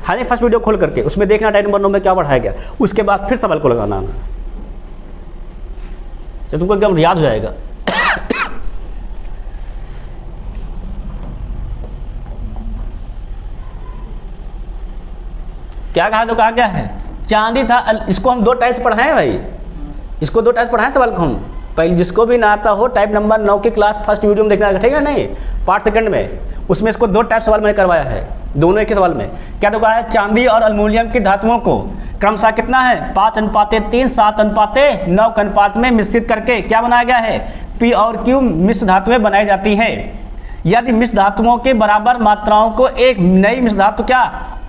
हालांकि फर्स्ट वीडियो खोल करके उसमें देखना टाइप नंबर 9 में क्या पढ़ाया गया, उसके बाद फिर सवाल को लगाना आना, तो तुमको एकदम याद हो जाएगा। क्या कहा तो कहा क्या है, चांदी था, इसको हम 2 टाइप से पढ़ाएं भाई, इसको 2 टाइप से पढ़ाएं सवाल को हम। पहले जिसको भी ना आता हो टाइप नंबर 9 की क्लास फर्स्ट वीडियो में देखना, ठीक है नहीं, पार्ट सेकंड में, उसमें इसको 2 टाइप सवाल मैंने करवाया है, दोनों एक ही सवाल में। क्या तो कहा है, चांदी और एल्युमिनियम की धातुओं को क्रमशः कितना है 5:3, 7:9 के अनुपात में मिश्रित करके क्या बनाया गया है, पी और क्यू मिश्र धातुएं बनाई जाती हैं। यदि मिश्र धातुओं के बराबर मात्राओं को एक नई मिश्र धातु क्या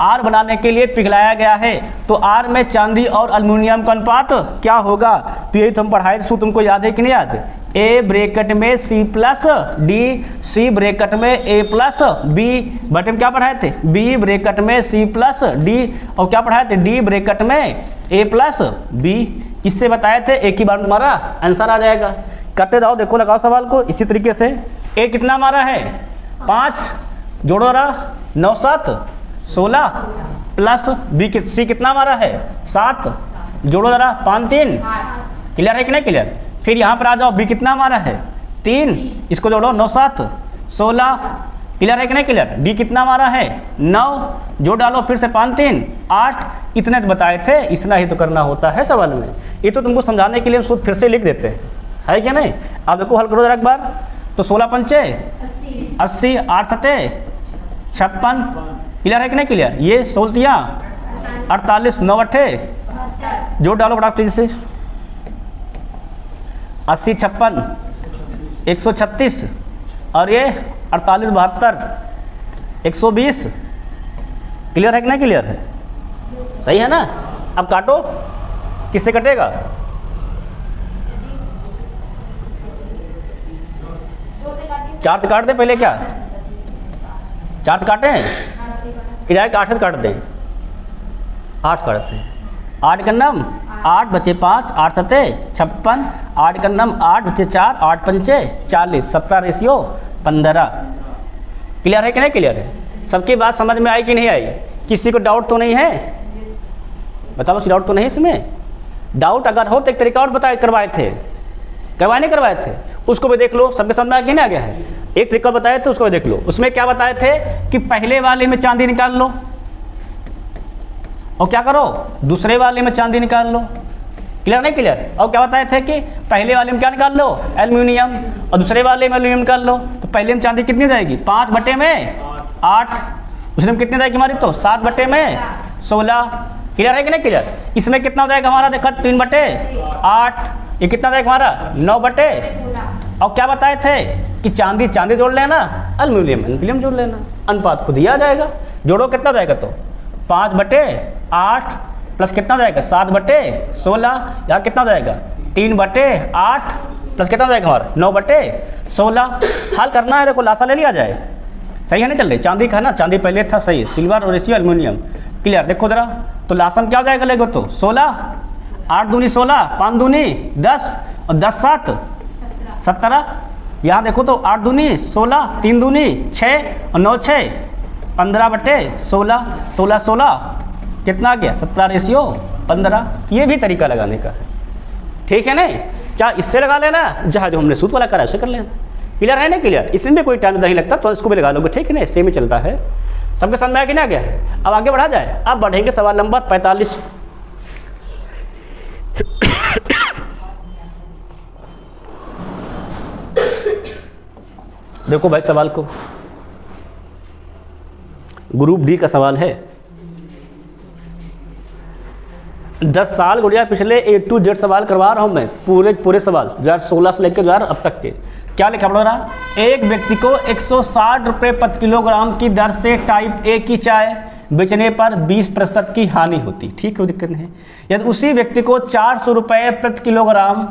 आर बनाने के लिए पिघलाया गया है, तो आर में चांदी और एल्युमिनियम का अनुपात क्या होगा। तो यही तो हम पढ़ाए थे, तुमको याद है कि नहीं याद, ए ब्रैकेट में सी प्लस डी, सी ब्रैकेट में ए प्लस बी, बटे में क्या पढ़ाए थे, बी ब्रैकेट में सी प्लस डी, और क्या पढ़ाए थे, डी ब्रैकेट में ए प्लस बी। किससे बताए थे, एक ही बार तुम्हारा आंसर आ जाएगा। करते जाओ, देखो लगाओ सवाल को इसी तरीके से। ए कितना मारा है 5, जोड़ो रहा 9 7 16 प्लस बी सी कितना मारा है 7, जोड़ो जरा 5 3, क्लियर है कि नहीं क्लियर। फिर यहाँ पर आ जाओ, बी कितना मारा है 3, इसको जोड़ो 9 7 16, क्लियर है कि नहीं क्लियर। डी कितना मारा है 9, जोड़ डालो फिर से 5 3 8, इतने तो बताए थे, इतना ही तो करना होता है सवाल में। ये तो तुमको समझाने के लिए हम फिर से लिख देते हैं, है क्या नहीं। अब देखो हल करो जरा एक बार, तो 16 पंचे 80, 8 सते 56, क्लियर है कि नहीं क्लियर। ये 16 48, 9 अट्ठे, जोड़ डालो बड़ा तेजी से, 80 56 136, और ये 48 72 120, क्लियर है कि नहीं क्लियर है, सही है ना। अब काटो, किससे कटेगा, 4 से काट दें पहले, क्या 4 से काटें कि जाए 8 से काट दें, 8 काटते हैं, 8 का नम 8 बचे 5, 8 सते 56, 8 का नम 8 बचे 4, 8 पंचे 40, 17:15, क्लियर है कि नहीं क्लियर है। सबकी बात समझ में आई कि नहीं आई, किसी को डाउट तो नहीं है, बताओ डाउट तो नहीं इसमें। डाउट अगर हो तो एक तरीका और बताए, करवाए थे, करवाए नहीं करवाए थे, उसको भी देख लो, सबके समझ में आ गया है। एक तरीका बताए थे, उसको भी देख लो। उसमें क्या बताए थे कि पहले वाले में चांदी निकाल लो, और क्या करो दूसरे वाले में चांदी निकाल लो, क्लियर नहीं क्लियर। और क्या बताए थे कि पहले वाले में क्या निकाल लो, एल्युमिनियम, और दूसरे वाले में एल्युमिनियम निकाल लो। तो पहले में चांदी कितनी जाएगी 5/8, दूसरे में कितनी जाएगी हमारी, तो 7/16, क्लियर है कि नहीं क्लियर। इसमें कितना हो जाएगा हमारा, देखा 3/8, ये कितना जाएगा हमारा 9/, और क्या बताए थे कि चांदी चांदी जोड़ लेना, एल्युमिनियम एल्युमिनियम जोड़ लेना, अनुपात खुद ही आ जाएगा। जोड़ो कितना जाएगा, तो 5/8 प्लस कितना जाएगा 7/16, यहाँ कितना जाएगा 3/8 प्लस कितना जाएगा हमारा 9/16। हल करना है, देखो लासा ले लिया जाए, सही है ना। चल रही चांदी का है ना, चांदी पहले था सही, सिल्वर और रेशियो एल्युमिनियम, क्लियर। देखो जरा, तो लासन क्या हो जाएगा, लेगो तो 16, 8 दूनी 16, 5 दूनी 10, और 10 7 17। यहाँ देखो तो 8 दूनी 16, 3 दूनी 6, और 9 6 15/16, 16 16 कितना आ गया 17:15। ये भी तरीका लगाने का है, ठीक है नहीं। क्या इससे लगा लेना, जहाँ जो हमने सूत्र वाला करा उसे कर लेना, क्लियर है ना क्लियर। इसमें कोई टाइम नहीं लगता, तो इसको भी लगा लोगे, ठीक है ना, सेम ही चलता है। सबके समझ में आ गया है। अब आगे बढ़ा जाए, अब बढ़ेंगे सवाल नंबर 45। देखो भाई सवाल को, ग्रुप डी का सवाल है। 10 साल गुड़िया पिछले A to Z सवाल करवा रहा हूं मैं, पूरे सवाल 2016 से लेकर 2000 अब तक के। क्या लिखा पड़ रहा, एक व्यक्ति को 160 रुपये प्रति किलोग्राम की दर से टाइप ए की चाय बेचने पर 20% की हानि होती, ठीक है, दिक्कत नहीं। यदि उसी व्यक्ति को 400 रुपये प्रति किलोग्राम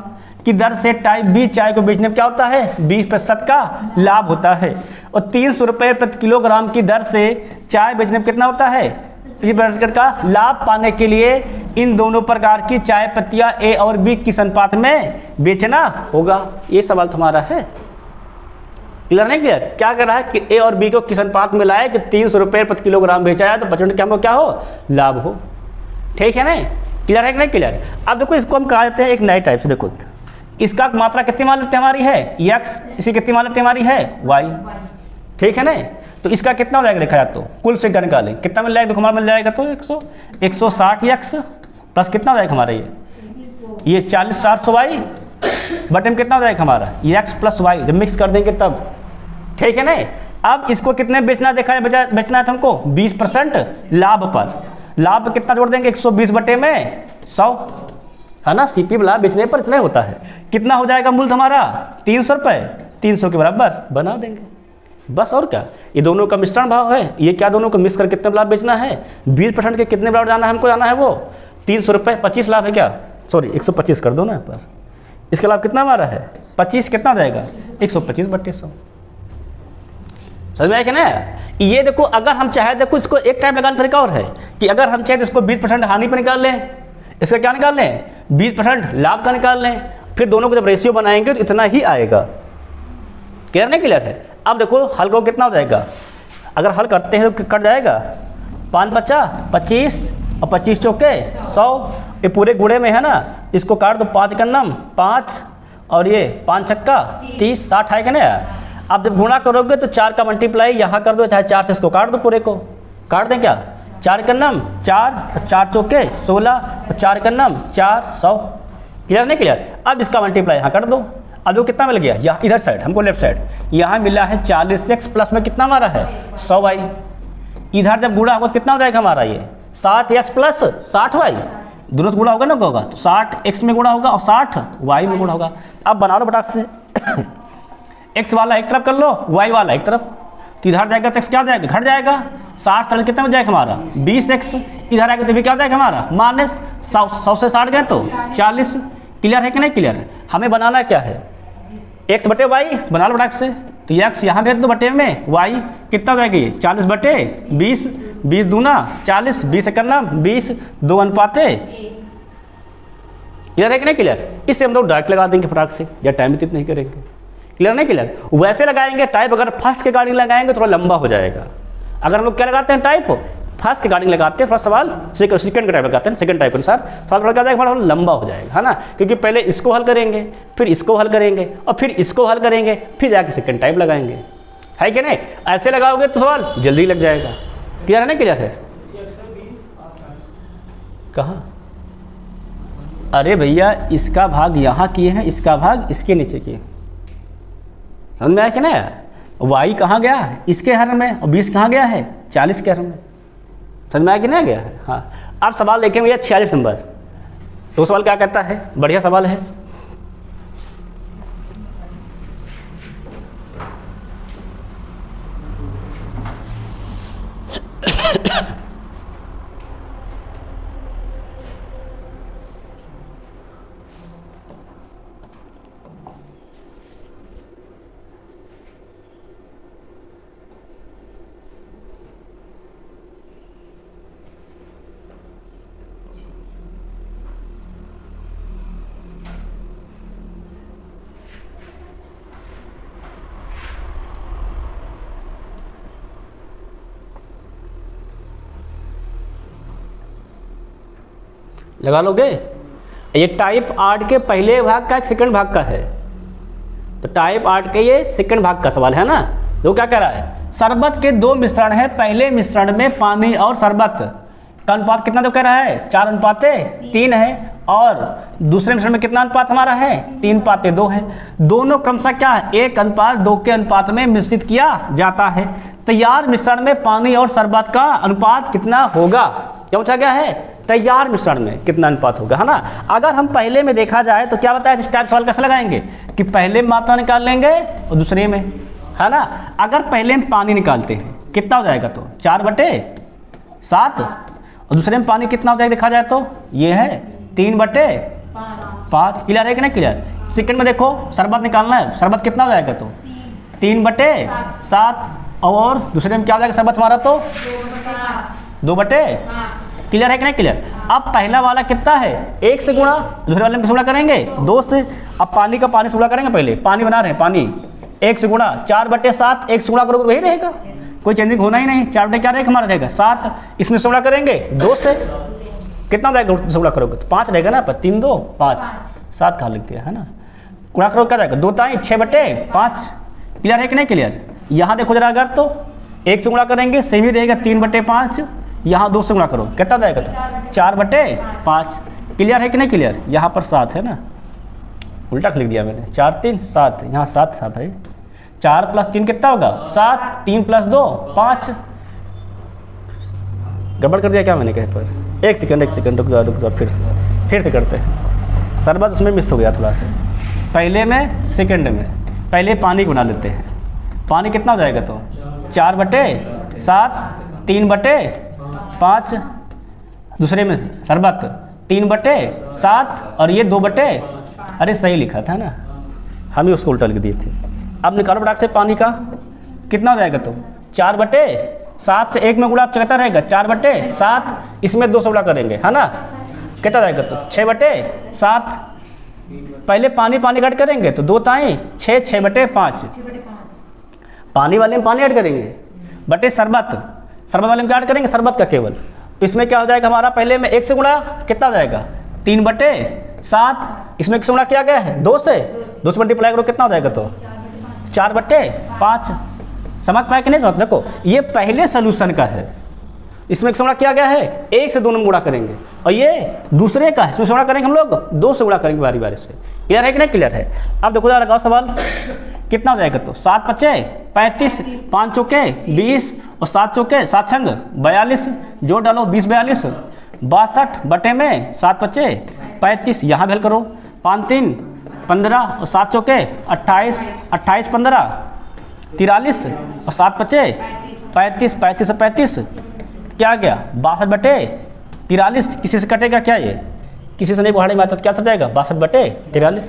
की दर से टाइप बी चाय को बेचने पर क्या होता है 20% का लाभ होता है, और 300 रुपये प्रति किलोग्राम की दर से चाय बेचने पर कितना होता है 20% का लाभ पाने के लिए इन दोनों प्रकार की चाय पत्तियां ए और बी किस अनुपात में बेचना होगा। ये सवाल तुम्हारा है, क्लियर नहीं क्लियर? क्या कर रहा है कि ए और बी को किस अनुपात में लाए कि 300 रुपये प्रति किलोग्राम बेचा जाए तो 55 क्या हो, क्या हो, लाभ हो। ठीक है नहीं? क्लियर है कि नहीं क्लियर? अब देखो इसको हम कहा देते हैं एक नए टाइप से। देखो इसका मात्रा कितनी मान लेते हैं हमारी है एक्स, इसी कितनी मान लेते हैं हमारी है वाई। ठीक है नहीं? तो इसका कितना हो जाएगा देखा जाए तो कुल संख्या निकालें कितना मिल जाएगा, देखो हमारा मिल जाएगा तो 160 एक्स प्लस कितना हो जाएगा हमारा ये 40 700 वाई बटे में कितना हो जाएगा हमारा ये एक्स प्लस वाई, जब मिक्स कर देंगे तब। ठीक है नहीं? अब इसको कितने बेचना देखा है, बेचना है हमको 20% लाभ पर। लाभ कितना जोड़ देंगे 120 बटे में 100, है ना? सीपी लाभ बेचने पर इतना होता है। कितना हो जाएगा मूल्य हमारा 300 रुपये, 300 के बराबर बना देंगे बस। और क्या, ये दोनों का मिश्रण भाव है। ये क्या दोनों को मिक्स कर कितने लाभ बेचना है 20% के कितने बराबर जाना है हमको, जाना है वो 300 रुपये। 25 लाभ है क्या, सॉरी 125 कर दो ना यहाँ पर। इसका लाभ कितना हमारा है 25, कितना हो जाएगा 125 बटे 100। समझ में आया कि ना? ये देखो अगर हम चाहे, देखो इसको एक टाइप लगाने का तरीका और है कि अगर हम चाहे तो इसको 20% हानि पर निकाल लें, इसका क्या निकाल लें 20% लाभ का निकाल लें, फिर दोनों को जब रेशियो बनाएंगे तो इतना ही आएगा। क्लियर नहीं क्लियर है? अब देखो हल को कितना हो जाएगा, अगर हल करते हैं तो कट जाएगा 5 50 25 और 25 चौके 100, ये पूरे गुणे में है ना, इसको काट दो 5 का नम 5 और ये 5 छक्का 30 60 है कि नहीं? अब जब गुणा करोगे तो 4 का मल्टीप्लाई यहाँ कर दो, चाहे 4 से इसको काट दो, पूरे को काट दें क्या, 4 का नम 4 4 चौके 16 4 का नम 4 100। क्लियर नहीं क्लियर? अब इसका मल्टीप्लाई यहाँ कर दो। अब वो कितना मिल गया, यहाँ इधर साइड हमको लेफ्ट साइड यहाँ मिला है 40x प्लस में कितना हमारा है 100y। इधर जब गुणा होगा तो कितना हो जाएगा हमारा ये 7x प्लस 60y, दोनों से गुणा होगा ना होगा तो 60x में गुणा होगा और 60y में गुणा होगा। अब बना लो फटाक से x वाला एक तरफ कर लो, y वाला एक तरफ, तो इधर जाएगा तो x क्या हो जाएगा घट जाएगा, 60 साल कितना हो जाएगा हमारा 20x, इधर आएगा तो भी क्या हो जाएगा हमारा माइनस 100 से 60 गए तो 40। क्लियर है कि नहीं क्लियर है? हमें बनाना क्या है x बटे वाई, बना लो फटाक से, तो x यहाँ भेज दो बटे में y कितना हो जाएगा ये 40 बटे 20, 20 दूना 40, 20 से करना 20, 2 अनुपाते। क्लियर है कि नहीं क्लियर? इससे हम लोग डायरेक्ट लगा देंगे फटाक से, या टाइम व्यतीत नहीं करेंगे। क्लियर नहीं क्लियर? वैसे लगाएंगे टाइप, अगर फर्स्ट के गार्डिंग लगाएंगे थोड़ा लंबा हो जाएगा। अगर हम लोग क्या लगाते हैं टाइप फर्स्ट के गार्डिंग लगाते हैं, थोड़ा सवाल सेकंड का टाइप लगाते हैं, सेकंड टाइप के अनुसार सवाल थोड़ा क्या जाएगा हमारा लंबा हो जाएगा, है ना? क्योंकि पहले इसको हल करेंगे, फिर इसको हल करेंगे और फिर इसको हल करेंगे, फिर जाके सेकंड टाइप लगाएंगे, है कि नहीं? ऐसे लगाओगे तो सवाल जल्दी लग जाएगा। क्लियर है ना क्लियर है? कहाँ? अरे भैया इसका भाग यहाँ किए हैं, इसका भाग इसके नीचे किए, समझ में आया कि नहीं? वाई कहाँ गया इसके हर में और 20 कहाँ गया है 40 के हर में, समझ में आया कि नहीं गया है? हाँ। अब सवाल देखें भैया 46 नंबर, तो सवाल क्या कहता है, बढ़िया सवाल है। लगा लोगे? ये टाइप 8 के पहले भाग का सेकंड भाग का है, तो टाइप 8 के ये सेकंड भाग का सवाल है ना। तो क्या कह रहा है, शरबत के 2 मिश्रण है, पहले मिश्रण में पानी और शरबत का अनुपात कितना तो कह रहा है 4:3 है, और दूसरे मिश्रण में कितना अनुपात हमारा है 3:2 है। दोनों क्रमशः क्या है 1:2 के अनुपात में मिश्रित किया जाता है। तैयार मिश्रण में पानी और शरबत का अनुपात कितना होगा, क्या पूछा गया है, तैयार मिश्रण में कितना अनुपात होगा, है ना। अगर हम पहले में देखा जाए तो क्या बताया, इस टाइप सवाल कैसे लगाएंगे कि पहले में मात्रा निकाल लेंगे और दूसरे में, है ना। अगर पहले में पानी निकालते हैं कितना हो जाएगा तो 4/7, और दूसरे में पानी कितना हो जाएगा देखा जाए तो ये है 3/5। क्लियर है कि नहीं क्लियर? सेकंड में देखो शरबत निकालना है, शरबत कितना हो जाएगा तो 3/7, और दूसरे में क्या हो जाएगा शरबत हमारा तो 2/5। क्लियर है कि नहीं क्लियर? अब पहला वाला कितना है 1 से गुणा, दूसरे वाले में किस गुणा करेंगे 2 से। अब पानी का पानी से गुणा करेंगे, पहले पानी बना रहे हैं, पानी 1 से गुणा 4/7, 1 से गुणा करोगे वही रहेगा, कोई चेंजिंग होना ही नहीं। 4/4 क्या रहेगा हमारा रहेगा 7, इसमें से गुणा करेंगे 2 से, कितना रहेगा 2 से गुणा करोगे तो 5 रहेगा ना, पर 3 2 5, 7 कहाँ लिख दिया है ना, गुणा करोगे क्या रहेगा 2 ताई 6/5। क्लियर है कि नहीं क्लियर? यहाँ देखो जरा, अगर तो 1 से गुणा करेंगे सेम रहेगा 3/5, यहाँ 2 से गुणा करो कितना रहेगा तो 4/5। क्लियर है कि नहीं क्लियर? यहाँ पर 7 है ना, उल्टा लिख दिया मैंने, 4 3 7, यहाँ 7 7 है, 4 + 3 कितना होगा 7, 3 + 2 5। गड़बड़ कर दिया क्या मैंने कहीं पर? एक सेकंड रुक जाओ, फिर से करते हैं। शरबत उसमें मिस हो गया थोड़ा सा, पहले में सेकंड में, पहले पानी को बना लेते हैं। पानी कितना हो जाएगा तो 4/7, 3/5, दूसरे में शरबत 3/7 और ये 2/, अरे सही लिखा था ना, हम ही उसको उल्टा लिख दिए थे। अब निकालो फटाक से पानी का, कितना हो जाएगा तो 4/7 से 1 में गुणा कितना रहेगा 4/7, इसमें 2 से गुणा करेंगे है ना, कितना रहेगा तो 6/7। पहले पानी पानी ऐड करेंगे तो 2 ताई 6, 6/5, पानी वाले में पानी ऐड करेंगे, बटे शरबत वाले में क्या ऐड करेंगे शरबत का केवल। इसमें क्या हो जाएगा हमारा, पहले में 1 से गुणा कितना हो जाएगा 3/7, इसमें किस गुणा किया गया है 2 से मल्टीप्लाई करो कितना हो जाएगा तो 4/5। समझ पाए कि नहीं? समझ, देखो ये पहले सोल्यूशन का है, इसमें किस गुणा किया गया है 1 से 2 में गुणा करेंगे, और ये दूसरे का है, इसमें गुणा करेंगे हम लोग 2 से गुणा करेंगे बारी बारी से। क्लियर है कि नहीं क्लियर है? अब देखो जरा लगाओ सवाल, कितना हो जाएगा तो 7 × 5 = 35, 5 चौके 20 और 7 चौके 7 छंग 42, जोड़ डालो 20 42, 62 बटे में 7 × 5 = 35, यहाँ भेल करो 5 3 15 और 7 चौके 28, 28 15 43 और 7 × 5 = 35, 35 और 35 क्या गया 62/43। किसी से कटेगा क्या ये? किसी से नहीं पढ़ाई में आता तो क्या सर जाएगा 62/43।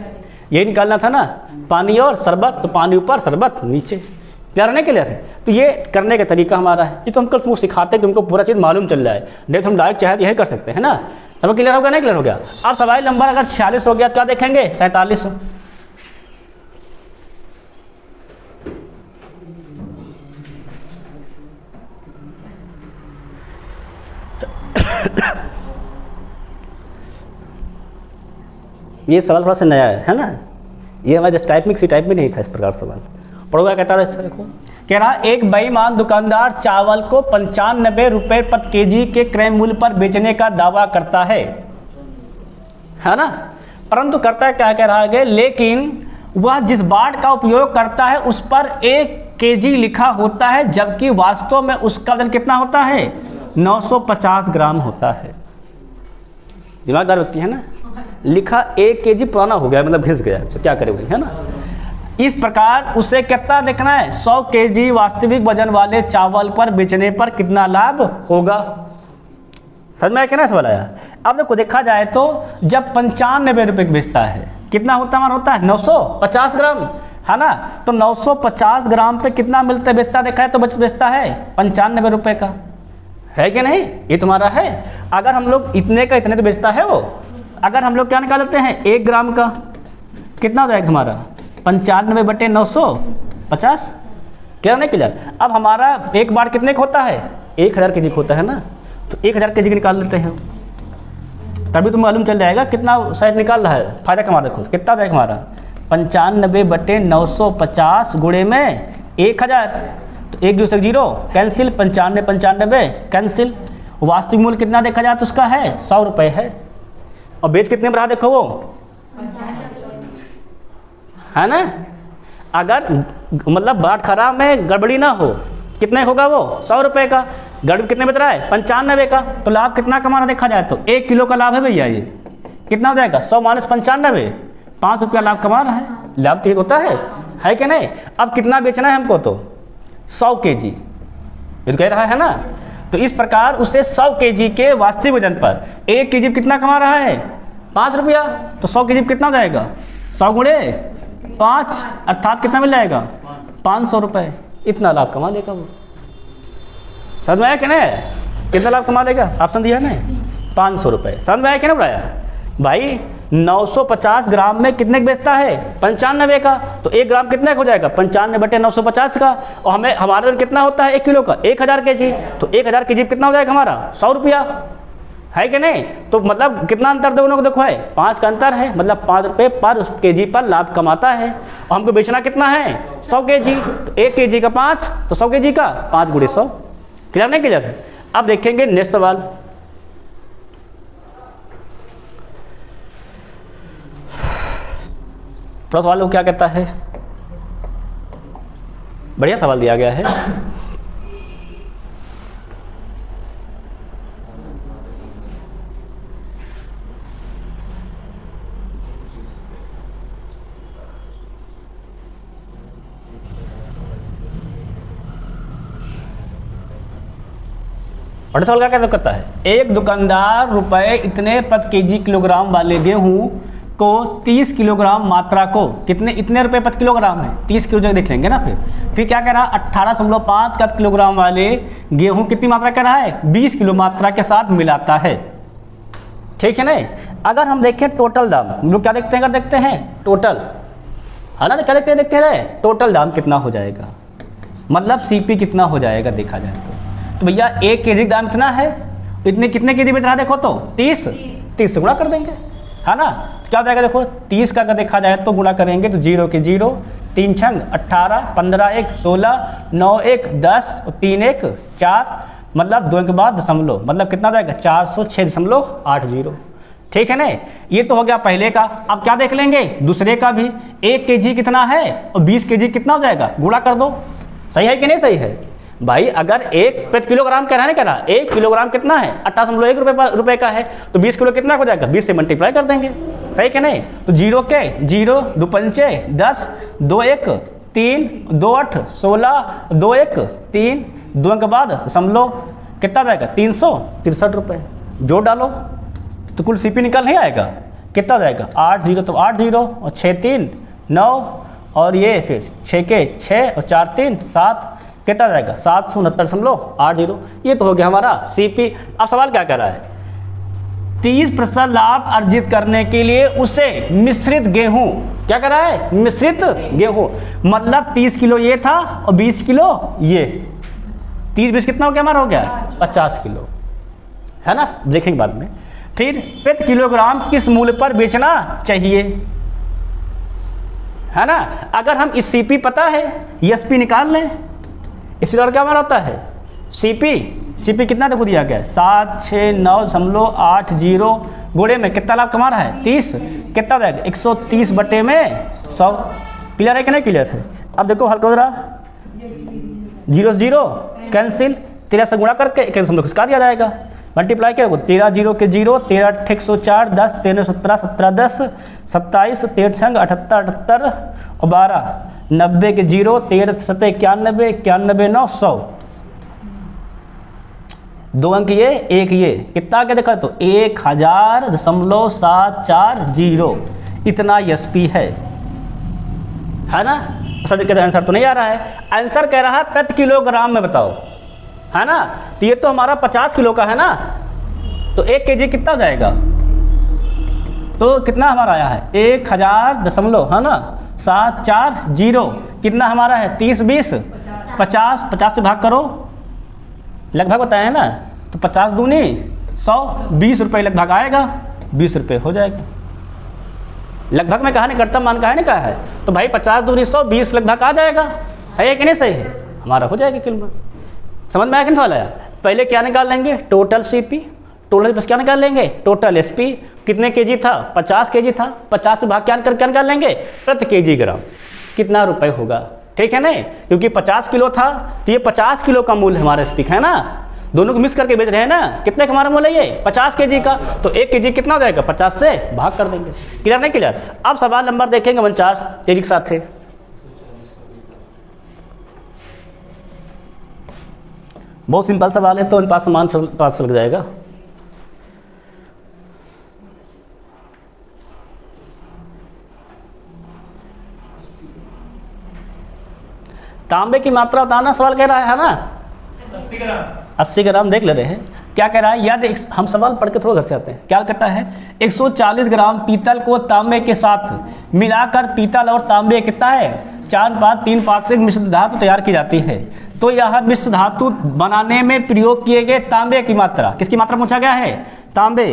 यही निकालना था ना, पानी और शरबत, तो पानी ऊपर शरबत नीचे। क्लियर है नहीं क्लियर है? तो ये करने का तरीका हमारा है, ये तो हमको सिखाते हैं कि हमको पूरा चीज़ मालूम चल जाए, नहीं तो हम डायरेक्ट चाहे तो यही कर सकते हैं ना। सब क्लियर हो गया नहीं क्लियर हो गया? अब सवाल नंबर अगर 46 हो गया तो क्या देखेंगे 47। ये सवाल थोड़ा सा नया है ना, ये हमारे जस्ट टाइप में किसी टाइप में नहीं था इस प्रकार सवाल। पढ़ोगा कहता था, देखो कह रहा एक बेईमान दुकानदार चावल को 95 रुपये प्रति केजी के क्रय मूल्य पर बेचने का दावा करता है ना, परंतु करता है क्या कह रहा है, लेकिन वह जिस बाट का उपयोग करता है उस पर 1 केजी लिखा होता है, जबकि वास्तव में उसका वजन कितना होता है 950 ग्राम होता है। दिमागदार व्यक्ति है ना, लिखा 1 केजी पुराना हो गया, मतलब घिस गया, तो क्या करे भाई है ना। इस प्रकार उसे कितना देखना है 100 केजी वास्तविक वजन वाले चावल पर बेचने पर कितना लाभ होगा। समझ में आया क्या ना सवाल आया? अब देखो देखा जाए तो जब 95 रुपये की बेचता है, कितना होता हमारा होता है 950 ग्राम है ना, तो 950 ग्राम पे कितना मिलता है बेचता देखा है तो बेचता है 95 रुपये का, है कि नहीं? ये तुम्हारा है। अगर हम लोग इतने का इतने तो बेचता है वो, अगर हम लोग क्या निकाल लेते हैं 1 ग्राम का कितना हो जाएगा तुम्हारा 95/950। क्लियर नहीं क्लियर? अब हमारा एक बार कितने का होता है 1000 केजी का होता है ना, तो 1000 केजी का निकाल लेते हैं, तभी तो मालूम चल जाएगा कितना शायद निकाल रहा है, फायदा कमा। देखो कितना जाएगा हमारा 95/950 गुणे में 1000, तो 1 2 0 कैंसिल, 95 95 कैंसिल। वास्तविक मूल्य कितना देखा जाए तो उसका है 100 रुपये है, और बेच कितने में रहा देखो वो है ना। अगर मतलब बाटखरा में गड़बड़ी ना हो, कितने होगा वो 100 रुपये का, गड़बड़ी कितने बच रहा है 95 का, तो लाभ कितना कमाना देखा जाए तो 1 किलो का लाभ है भैया, ये कितना हो जाएगा 100 - 95, 5 रुपया लाभ कमा रहा है। लाभ ठीक होता है कि नहीं? अब कितना बेचना है हमको तो 100 केजी, ये तो कह रहा है ना। तो इस प्रकार उसे 100 केजी के वास्तविक वजन पर 1 केजी कितना कमा रहा है 5 रुपया, तो 100 केजी कितना हो जाएगा 100 × 5 अर्थात कितना मिल जाएगा 500 रुपये। इतना लाभ कमा लेगा वो। समझ में आया कि नहीं? कितना लाभ कमा लेगा? ऑप्शन दिया है ना 500 रुपये। समझ में आया कि नहीं बताया भाई? 950 ग्राम में कितने का बेचता है? 95 का। तो 1 ग्राम कितने का हो जाएगा? 95/950 का। और हमें हमारे कितना होता है 1 किलो का? 1000 kg। तो 1000 kg कितना हो जाएगा हमारा? 100 रुपया, है कि नहीं? तो मतलब कितना अंतर दोनों को देखो है, 5 का अंतर है, मतलब 5 रुपये पर kg पर लाभ कमाता है। और हमको बेचना कितना है? 100 kg। तो 1 kg का 5, तो 100 kg का 5 × 100। क्लियर नहीं क्लियर? अब देखेंगे नेक्स्ट सवाल। थोड़ा सवाल वो क्या कहता है, बढ़िया सवाल दिया गया है। बड़ा सवाल क्या कहता है, एक दुकानदार रुपए इतने प्रति केजी किलोग्राम वाले गेहूं को 30 किलोग्राम मात्रा को कितने इतने रुपए प्रति किलोग्राम है, 30 किलो जगह देख लेंगे ना। फिर क्या कह रहा है, 18.5 किलोग्राम वाले गेहूं कितनी मात्रा कह रहा है? 20 किलो मात्रा के साथ मिलाता है। ठीक है ना। अगर हम देखें टोटल दाम, हम लोग क्या देखते हैं? अगर देखते हैं टोटल, है ना, क्या देखते हैं टोटल दाम कितना हो जाएगा, मतलब सीपी कितना हो जाएगा देखा जाए तो भैया 1 kg दाम इतना है, इतने कितने केजी बेच रहा है देखो तो 30 से गुणा कर देंगे, है ना। तो क्या हो जाएगा देखो, 30 का अगर देखा जाए तो गुणा करेंगे तो 0 के 0, 3 छंग 18, 15 1 16, 9 1 10 और 3 1 4, मतलब 2 के बाद दशमलव, मतलब कितना हो जाएगा 406.80। ठीक है ना। ये तो हो गया पहले का। अब क्या देख लेंगे दूसरे का भी, 1 kg कितना है और 20 kg कितना हो जाएगा, गुणा कर दो। सही है कि नहीं सही है भाई? अगर 1 प्रति किलोग्राम कह रहा है, 1 किलोग्राम कितना है 18.1 रुपये का है, तो 20 किलो कितना हो जाएगा, 20 से मल्टीप्लाई कर देंगे। सही कि नहीं? तो 0 के 0, 2 पंचे 10, 2 1 3, 2 8 16, 2 1 3, 2 के बाद दशमलव कितना जाएगा 363 रुपये। जोड़ डालो तो कुल सीपी निकल नहीं आएगा, कितना जाएगा 8 0, तो 8 0 और 6 3 9 और ये फिर 6 के 6 और 4 3 7, कितना जाएगा 769.80। ये तो हो गया हमारा सीपी। अब सवाल क्या कर रहा है, 30% लाभ अर्जित करने के लिए उसे मिश्रित गेहूं, क्या कर रहा है, मिश्रित गेहूं, मतलब 30 किलो ये था और 20 किलो ये, 30 20 कितना हो गया हमारा, हो गया 50 किलो, है ना, देखेंगे बाद में। फिर प्रति किलोग्राम किस मूल्य पर बेचना चाहिए, है ना। अगर हम इस सीपी पता है, एसपी निकाल लें, इसलिए और क्या हमारा होता है सीपी कितना देखो दिया गया है 769.80 गुणे में कितना लाभ कमा रहा है 30, कितना जाएगा 130 बटे में 100। क्लियर है कि नहीं क्लियर है? अब देखो हल करो जरा, 0 0 कैंसिल, 13 से गुणा करके कैंसिल में खिसका दिया जाएगा, मल्टीप्लाई क्या होगा 13 0 के 0, 13 104, 10 13 17 17 10 27, 13 छंग 78 78 और 12, 90 के 0, 13 7 91, 91 9 100, 2 अंक ये 1 ये, कितना आगे देखा तो 1000.740, इतना एसपी है ना। सर कहते आंसर तो नहीं आ रहा है, आंसर कह रहा है प्रति किलोग्राम में बताओ, है ना। तो ये तो हमारा 50 किलो का है ना, तो 1 kg कितना जाएगा, तो कितना हमारा आया है 1000 है ना 740, कितना हमारा है 30 20 50, 50 से भाग करो, लगभग बताया है ना, तो 50 दूनी 100, 20 रुपये लगभग आएगा, 20 रुपये हो जाएगा। लगभग में कहा नहीं करता, मान कहा नहीं कहा है, तो भाई 50 दूनी 100, 20 लगभग आ जाएगा। सही है कि नहीं सही है? हमारा हो जाएगा किलो में। समझ में आया कि नहीं सवाल आया? पहले क्या निकाल लेंगे, टोटल सीपी, टोटल बस क्या निकाल लेंगे, टोटल एसपी, कितने केजी था 50 केजी था, 50 से भाग क्या निकाल लेंगे प्रति केजी ग्राम, कितना रुपए होगा। ठीक है ना, क्योंकि 50 किलो था तो ये 50 किलो का मूल्य हमारा एसपी है ना, दोनों को मिक्स करके बेच रहे हैं ना। कितने का हमारा मूल्य है ये 50 केजी का, तो 1 केजी कितना हो जाएगा 50 से भाग कर देंगे। क्लियर नहीं क्लियर? अब सवाल नंबर देखेंगे 49 तेजी के साथ है। बहुत सिंपल सवाल है, तो इन पास समान पास लग जाएगा। तांबे की मात्रा बताना सवाल कह रहा है ना, 80 ग्राम देख ले रहे हैं। क्या कह रहा है, यदि हम सवाल पढ़ के थोड़ा घर से आते हैं। क्या कहता है, 140 ग्राम पीतल को तांबे के साथ मिलाकर पीतल और तांबे कितना है 4:3 से मिश्र धातु तैयार की जाती है। तो यह मिश्र धातु बनाने में प्रयोग किए गए तांबे की मात्रा, किसकी मात्रा पूछा गया है, तांबे,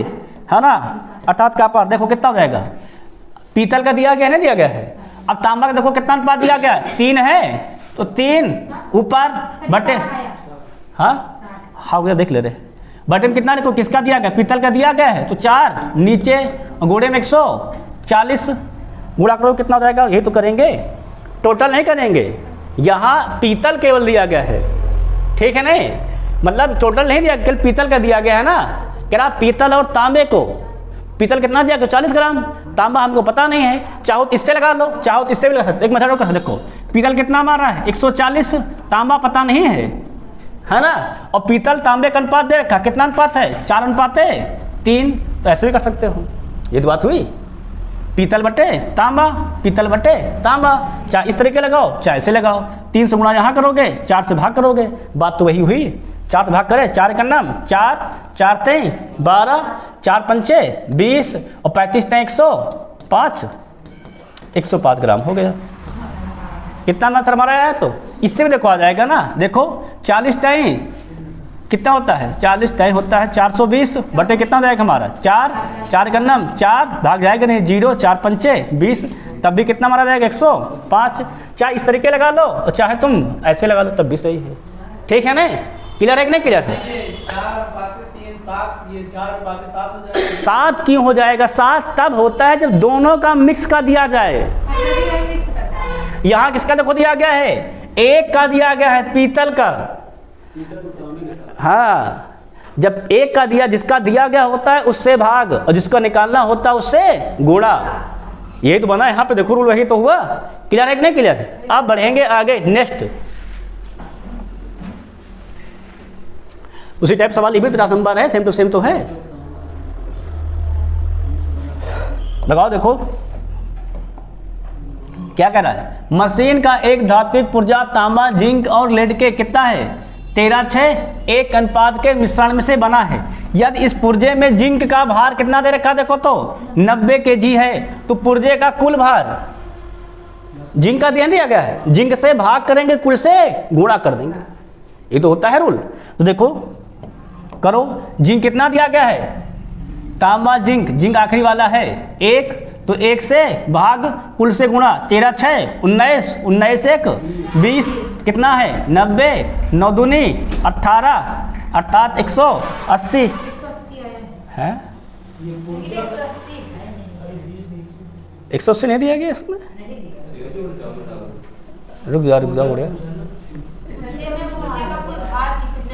है ना, अर्थात क्या पार देखो कितना हो जाएगा, पीतल का दिया गया है, नहीं दिया गया है। अब तांबा का देखो कितना अनुपात दिया गया है, 3 है, तो 3 ऊपर बटे, हाँ हाँ गया, देख ले रहे बटे में कितना देखो, किसका दिया गया, पीतल का दिया गया है, तो 4 नीचे गोड़े में 140 गुणा करो कितना हो जाएगा, ये तो करेंगे, टोटल नहीं करेंगे, यहाँ पीतल केवल दिया गया है, ठीक है नहीं, मतलब टोटल नहीं दिया, केवल पीतल का दिया गया है ना। कह रहा पीतल और तांबे को, पीतल कितना दिया गया 40 ग्राम, तांबा हमको पता नहीं है, चाहो तो इससे लगा लो, चाहो तो इससे भी लगा सकते, एक मेथड और कर सकते। देखो पीतल कितना मारा है 140, तांबा पता नहीं है ना, और पीतल तांबे का अनुपात दे रखा, कितना अनुपात है 4:3, तो ऐसे भी कर सकते हो, ये तो बात हुई, पीतल बटे तांबा, पीतल बटे तांबा, चाहे इस तरीके लगाओ चाहे ऐसे लगाओ, 3 से गुणा यहाँ करोगे, 4 से भाग करोगे, बात तो वही हुई, 4 से भाग करें, 4 का नाम 4, 4 3 12, 4 पंचे 20 और 35 तय 105 ग्राम हो गया। कितना ना सर हमारा आया, तो इससे भी देखो आ जाएगा ना, देखो 40 तय कितना होता है, 40 तय होता है 420 बटे कितना हो जाएगा हमारा 4 का नाम 4 भाग जाएगा नहीं 0, 4 पंचे 20, तब भी कितना मारा जाएगा 105। चाहे इस तरीके लगा लो और चाहे तुम ऐसे लगा लो तब भी सही है, ठीक है नहीं, क्लियर है कि नहीं क्लियर है। 7 क्यों हो जाएगा, 7 तब होता है जब दोनों का मिक्स का दिया जाए। यहाँ किसका देखो दिया गया है, एक का दिया गया है पीतल का, हाँ जब एक का दिया, जिसका दिया गया होता है उससे भाग और जिसका निकालना होता है उससे गुणा, यही तो बना यहाँ पे देखो रूल, वही तो हुआ, क्लियर है कि नहीं क्लियर है। अब बढ़ेंगे आगे नेक्स्ट, उसी टाइप सवाल ये भी 50 नंबर है, सेम टू सेम तो है, लगाओ देखो क्या कह रहा है, मशीन का एक धात्विक पुर्जा तांबा जिंक और लेड के कितना है 13:6 एक अनुपात के मिश्रण में से बना है। यदि इस पुर्जे में जिंक का भार कितना दे रखा, देखो तो 90 kg है, तो पुर्जे का कुल भार जिंक का दिया गया है, जिंक से भाग करेंगे, कुल से गुणा कर देंगे, ये तो होता है रूल। तो देखो करो, जिंक कितना दिया गया है, तांबा जिंक, जिंक आखिरी वाला है 1, तो 1 से भाग कुल से गुणा, 13:6 19, 19 1 20 कितना है 90, 9 दूनी 18 अर्थात 180 है, 180 नहीं दिया गया इसमें, रुक जा उड़िया,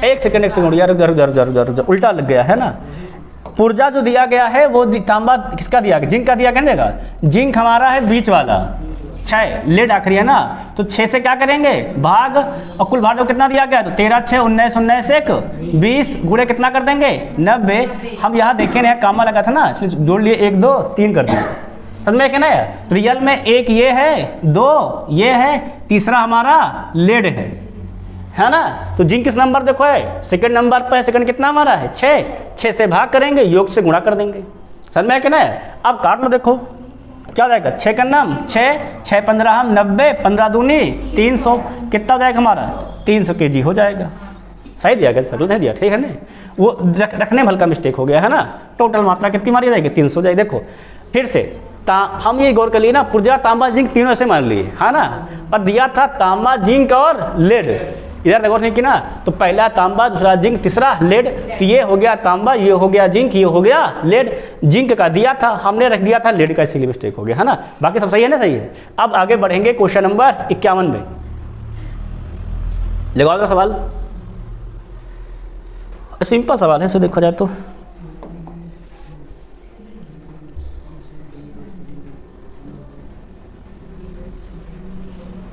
एक सेकंड उड़िया, रुक उल्टा लग गया है ना। पुर्जा जो दिया गया है वो तांबा किसका दिया गया, जिंक का दिया गया देगा, जिंक हमारा है बीच वाला 6, लेड आखिरी है ना, तो 6 से क्या करेंगे भाग, और कुल भाग कितना दिया गया, तो 13:6 19, 19 1 20 गुणे कितना कर देंगे 90। हम यहाँ देखे नहीं कामा लगा था ना, इसलिए जोड़ लिए 1 2 3 कर दिए, समझ में क्या ना यार। तो रियल में 1 ये है, 2 ये है, तीसरा हमारा लेड है ना। तो जिंक किस नंबर देखो है, सेकंड नंबर पर है, सेकंड कितना हमारा है 6 से भाग करेंगे, योग से गुणा कर देंगे, समझ में क्या ना है। अब काट लो, देखो क्या जाएगा, 6 का नाम 6 6 15 हम 90, 15 दूनी 300 कितना हो जाएगा हमारा 300 kg हो जाएगा, सही दिया गया सर, सही दिया, ठीक है ना। वो रखने में हल्का मिस्टेक हो गया है ना, टोटल मात्रा कितनी मारी जाएगी 300 जाएगी। देखो फिर से हम ये गौर कर लिए ना, पुर्जा तांबा जिंक तीनों से मान लिए है ना, और दिया था तांबा जिंक और लेड, इधर गौर नहीं की ना, तो पहला तांबा दूसरा जिंक तीसरा लेड, तो ये हो गया तांबा, ये हो गया जिंक, ये हो गया लेड, जिंक का दिया था हमने रख दिया था लेड का, इसीलिए मिस्टेक हो गया है ना, बाकी सब सही है ना, सही है। अब आगे बढ़ेंगे क्वेश्चन नंबर 51 में, लगाओ सवाल, सिंपल सवाल है, इसे देखा जाए तो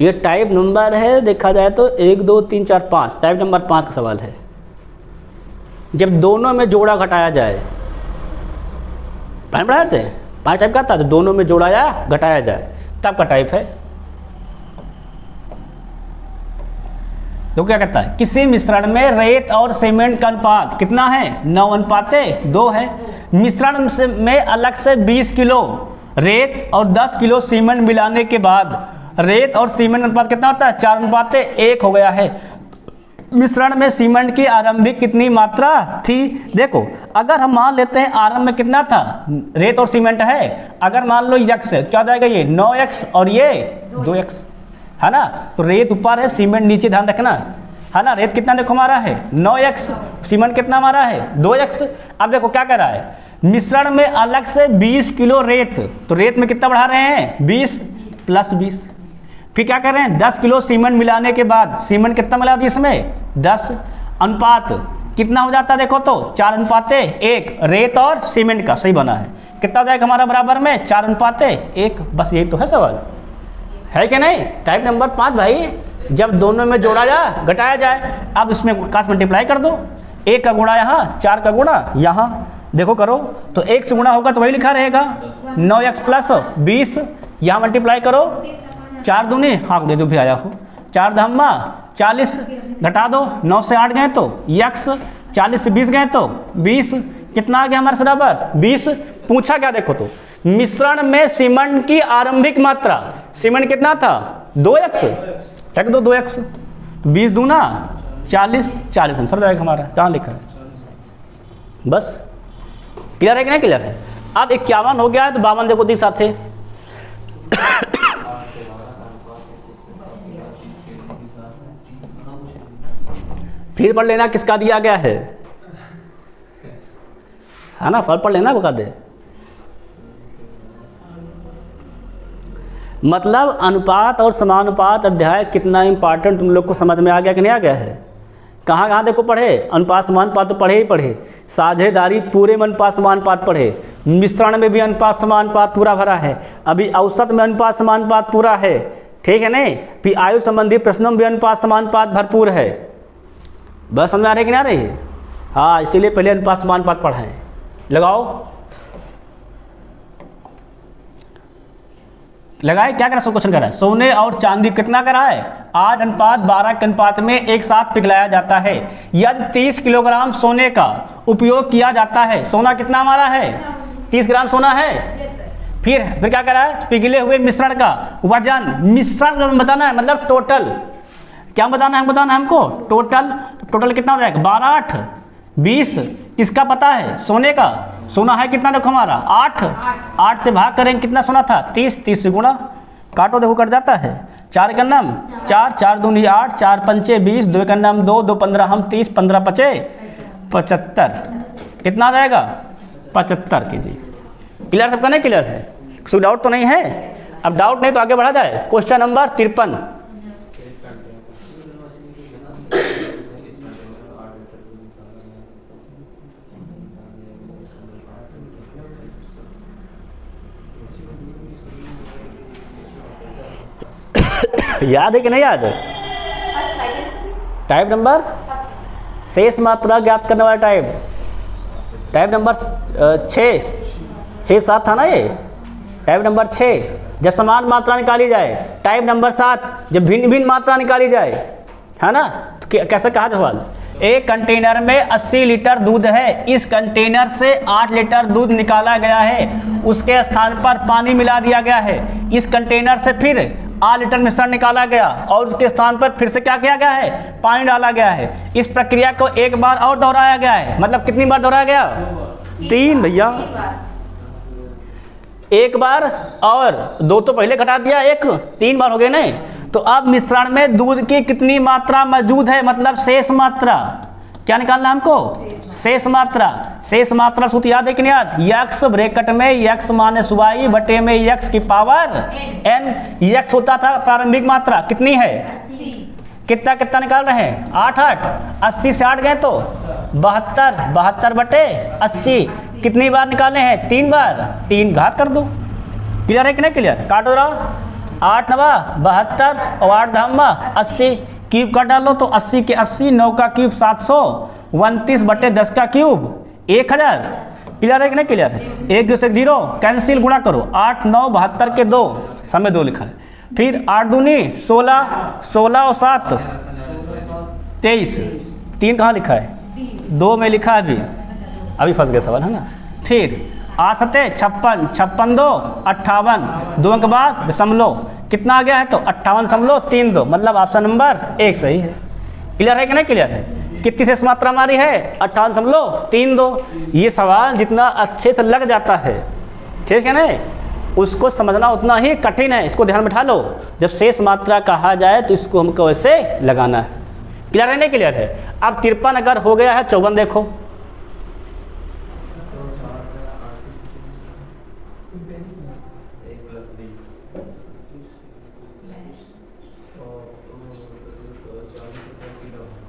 ये टाइप नंबर है, देखा जाए तो 1 2 3 4 5, टाइप नंबर 5 का सवाल है। जब दोनों में जोड़ा घटाया जाए, पढ़ाते हैं 5 टाइप का था, तो दोनों में जोड़ा या घटाया जाए तब का टाइप है। देखो क्या कहता है, किसी मिश्रण में रेत और सीमेंट का अनुपात कितना है, 9:2 है। मिश्रण में अलग से 20 किलो रेत और 10 किलो सीमेंट मिलाने के बाद रेत और सीमेंट अनुपात कितना होता है, 4:1 हो गया है। मिश्रण में सीमेंट की आरंभिक कितनी मात्रा थी। देखो अगर हम मान लेते हैं आरंभ में कितना था, रेत और सीमेंट है, अगर मान लो x है क्या हो जाएगा, ये 9x और ये 2x है ना। तो रेत ऊपर है, सीमेंट नीचे, ध्यान रखना है ना। रेत कितना देखो हमारा है 9x, सीमेंट कितना हमारा है 2x। अब देखो क्या कर रहा है, मिश्रण में अलग से 20 किलो रेत, तो रेत में कितना बढ़ा रहे हैं 20 + 20। फिर क्या कर रहे हैं 10 किलो सीमेंट मिलाने के बाद सीमेंट कितना मिला दिया इसमें 10, अनुपात कितना हो जाता है देखो तो 4:1, रेत और सीमेंट का सही बना है, कितना हो जाएगा हमारा बराबर में 4:1। बस यही तो है सवाल, है कि नहीं। टाइप नंबर 5 भाई, जब दोनों में जोड़ा जाए घटाया जाए। अब इसमें क्रॉस मल्टीप्लाई कर दो, 1 का गुणा यहाँ, 4 का गुणा यहाँ, देखो करो तो 1 से गुणा होगा तो वही लिखा रहेगा 9x + 20, यहाँ मल्टीप्लाई करो 4 दूनी, हाँ दे दो भी आया हो, 4 धामा 40, घटा दो 9 से 8 गए तो x, 40 से 20 गए तो 20, कितना आ गया हमारे बराबर 20। पूछा क्या देखो तो, मिश्रण में सीमेंट की आरंभिक मात्रा, सीमेंट कितना था 2x, रख दो 2x, 20 दूना 40, 40 आंसर जाएगा हमारा, कहाँ लिखा है। बस क्लियर है कि नहीं क्लियर है। अब 51 हो गया है तो 52 देखो दी साथ है। फिर पढ़ लेना किसका दिया गया है ना, फल पढ़ लेना बता दे। मतलब अनुपात और समानुपात अध्याय कितना इंपॉर्टेंट तुम लोग को समझ में आ गया कि नहीं आ गया है। कहाँ कहाँ देखो पढ़े, अनुपात समानुपात तो पढ़े ही पढ़े, साझेदारी पूरे में अनुपात समानुपात पढ़े, मिश्रण में भी अनुपात समानुपात पूरा भरा है, अभी औसत में अनुपात समानुपात पूरा है, ठीक है नहीं। फिर आयु संबंधी प्रश्नों में भी अनुपात समानुपात भरपूर है। बस समझ आ रही कि नहीं आ रही है। हाँ इसीलिए पहले अनुपात समानुपात पढ़ाएं। लगाओ, लगाए क्या करा, सब क्वेश्चन करा है। सोने और चांदी कितना करा है 8:12 के अनुपात में एक साथ पिघलाया जाता है। यदि 30 किलोग्राम सोने का उपयोग किया जाता है, सोना कितना हमारा है 30 ग्राम सोना है। फिर क्या करा है, पिघले हुए मिश्रण का वजन, मिश्रण बताना है मतलब टोटल, क्या बताना है, बताना है हमको टोटल कितना हो जाएगा 12 8 20, किसका पता है सोने का, सोना है कितना देखो हमारा 8 से भाग करेंगे कितना सोना था 30 से गुणा, काटो देखो कट जाता है, 4 का नाम 4 दूनी 8, 4 पंचे 20, 2 का नाम 2 15 हम 30, 15 पचे 75, कितना आ जाएगा 75 केजी। क्लियर सबका नहीं क्लियर है, कोई डाउट तो नहीं है। अब डाउट नहीं तो आगे बढ़ा जाए। क्वेश्चन नंबर 53, याद है कि नहीं याद है। टाइप नंबर शेष मात्रा ज्ञात करने वाला टाइप नंबर 6 था ना ये। टाइप नंबर 6 जब समान मात्रा निकाली जाए, टाइप नंबर 7 जब भिन्न भिन्न मात्रा निकाली जाए, है ना। तो कैसे कहा सवाल, एक कंटेनर में 80 लीटर दूध है, इस कंटेनर से 8 लीटर दूध निकाला गया है, उसके स्थान पर पानी मिला दिया गया है। इस कंटेनर से फिर 8 लीटर मिश्रण निकाला गया और उसके स्थान पर फिर से क्या किया गया है, पानी डाला गया है। इस प्रक्रिया को एक बार और दोहराया गया है, मतलब कितनी बार दोहराया गया 3 भैया, एक बार और 2 तो पहले घटा दिया, 1 3 बार हो गए नहीं। तो अब मिश्रण में दूध की कितनी मात्रा मौजूद है, मतलब शेष मात्रा, क्या निकालना हमको शेष मात्रा। शेष मात्रा सूत्र याद है कि नहीं याद, यक्स ब्रैकेट में यक्स माइनस वाई बटे में यक्स की पावर n, यक्स होता था प्रारंभिक मात्रा कितनी है 80, कितना निकाल रहे हैं 8 80 से 8 गए तो 72 बटे 80, कितनी बार निकाले हैं 3 बार, 3 घात कर दो। क्लियर है कि नहीं क्लियर, काटो रहा 8 9 72 और 8 धामा 80, क्यूब कर डालो तो 80 के 80, 9 का क्यूब 729 बटे 10 का क्यूब 1000। क्लियर है कि नहीं क्लियर है। 1 2 से 0 कैंसिल, गुणा करो 8 9 72 के 2, समय 2 लिखा है। फिर 8 दूनी 16 और 7 23, 3 कहाँ लिखा है? 2 में लिखा है अभी फंस गया सवाल, है ना। फिर 8 सत्ते 56, 56 2 58, 2 अंक बाद दशमलव, कितना आ गया है? तो 58.32, मतलब ऑप्शन नंबर 1 सही है। क्लियर है कि नहीं क्लियर है? कितनी शेष मात्रा हमारी है? 58.32। ये सवाल जितना अच्छे से लग जाता है, ठीक है ना, उसको समझना उतना ही कठिन है। इसको ध्यान में बिठा लो, जब शेष मात्रा कहा जाए तो इसको हमको वैसे लगाना है। क्लियर है नहीं क्लियर है? अब 53 अगर हो गया है 54 देखो,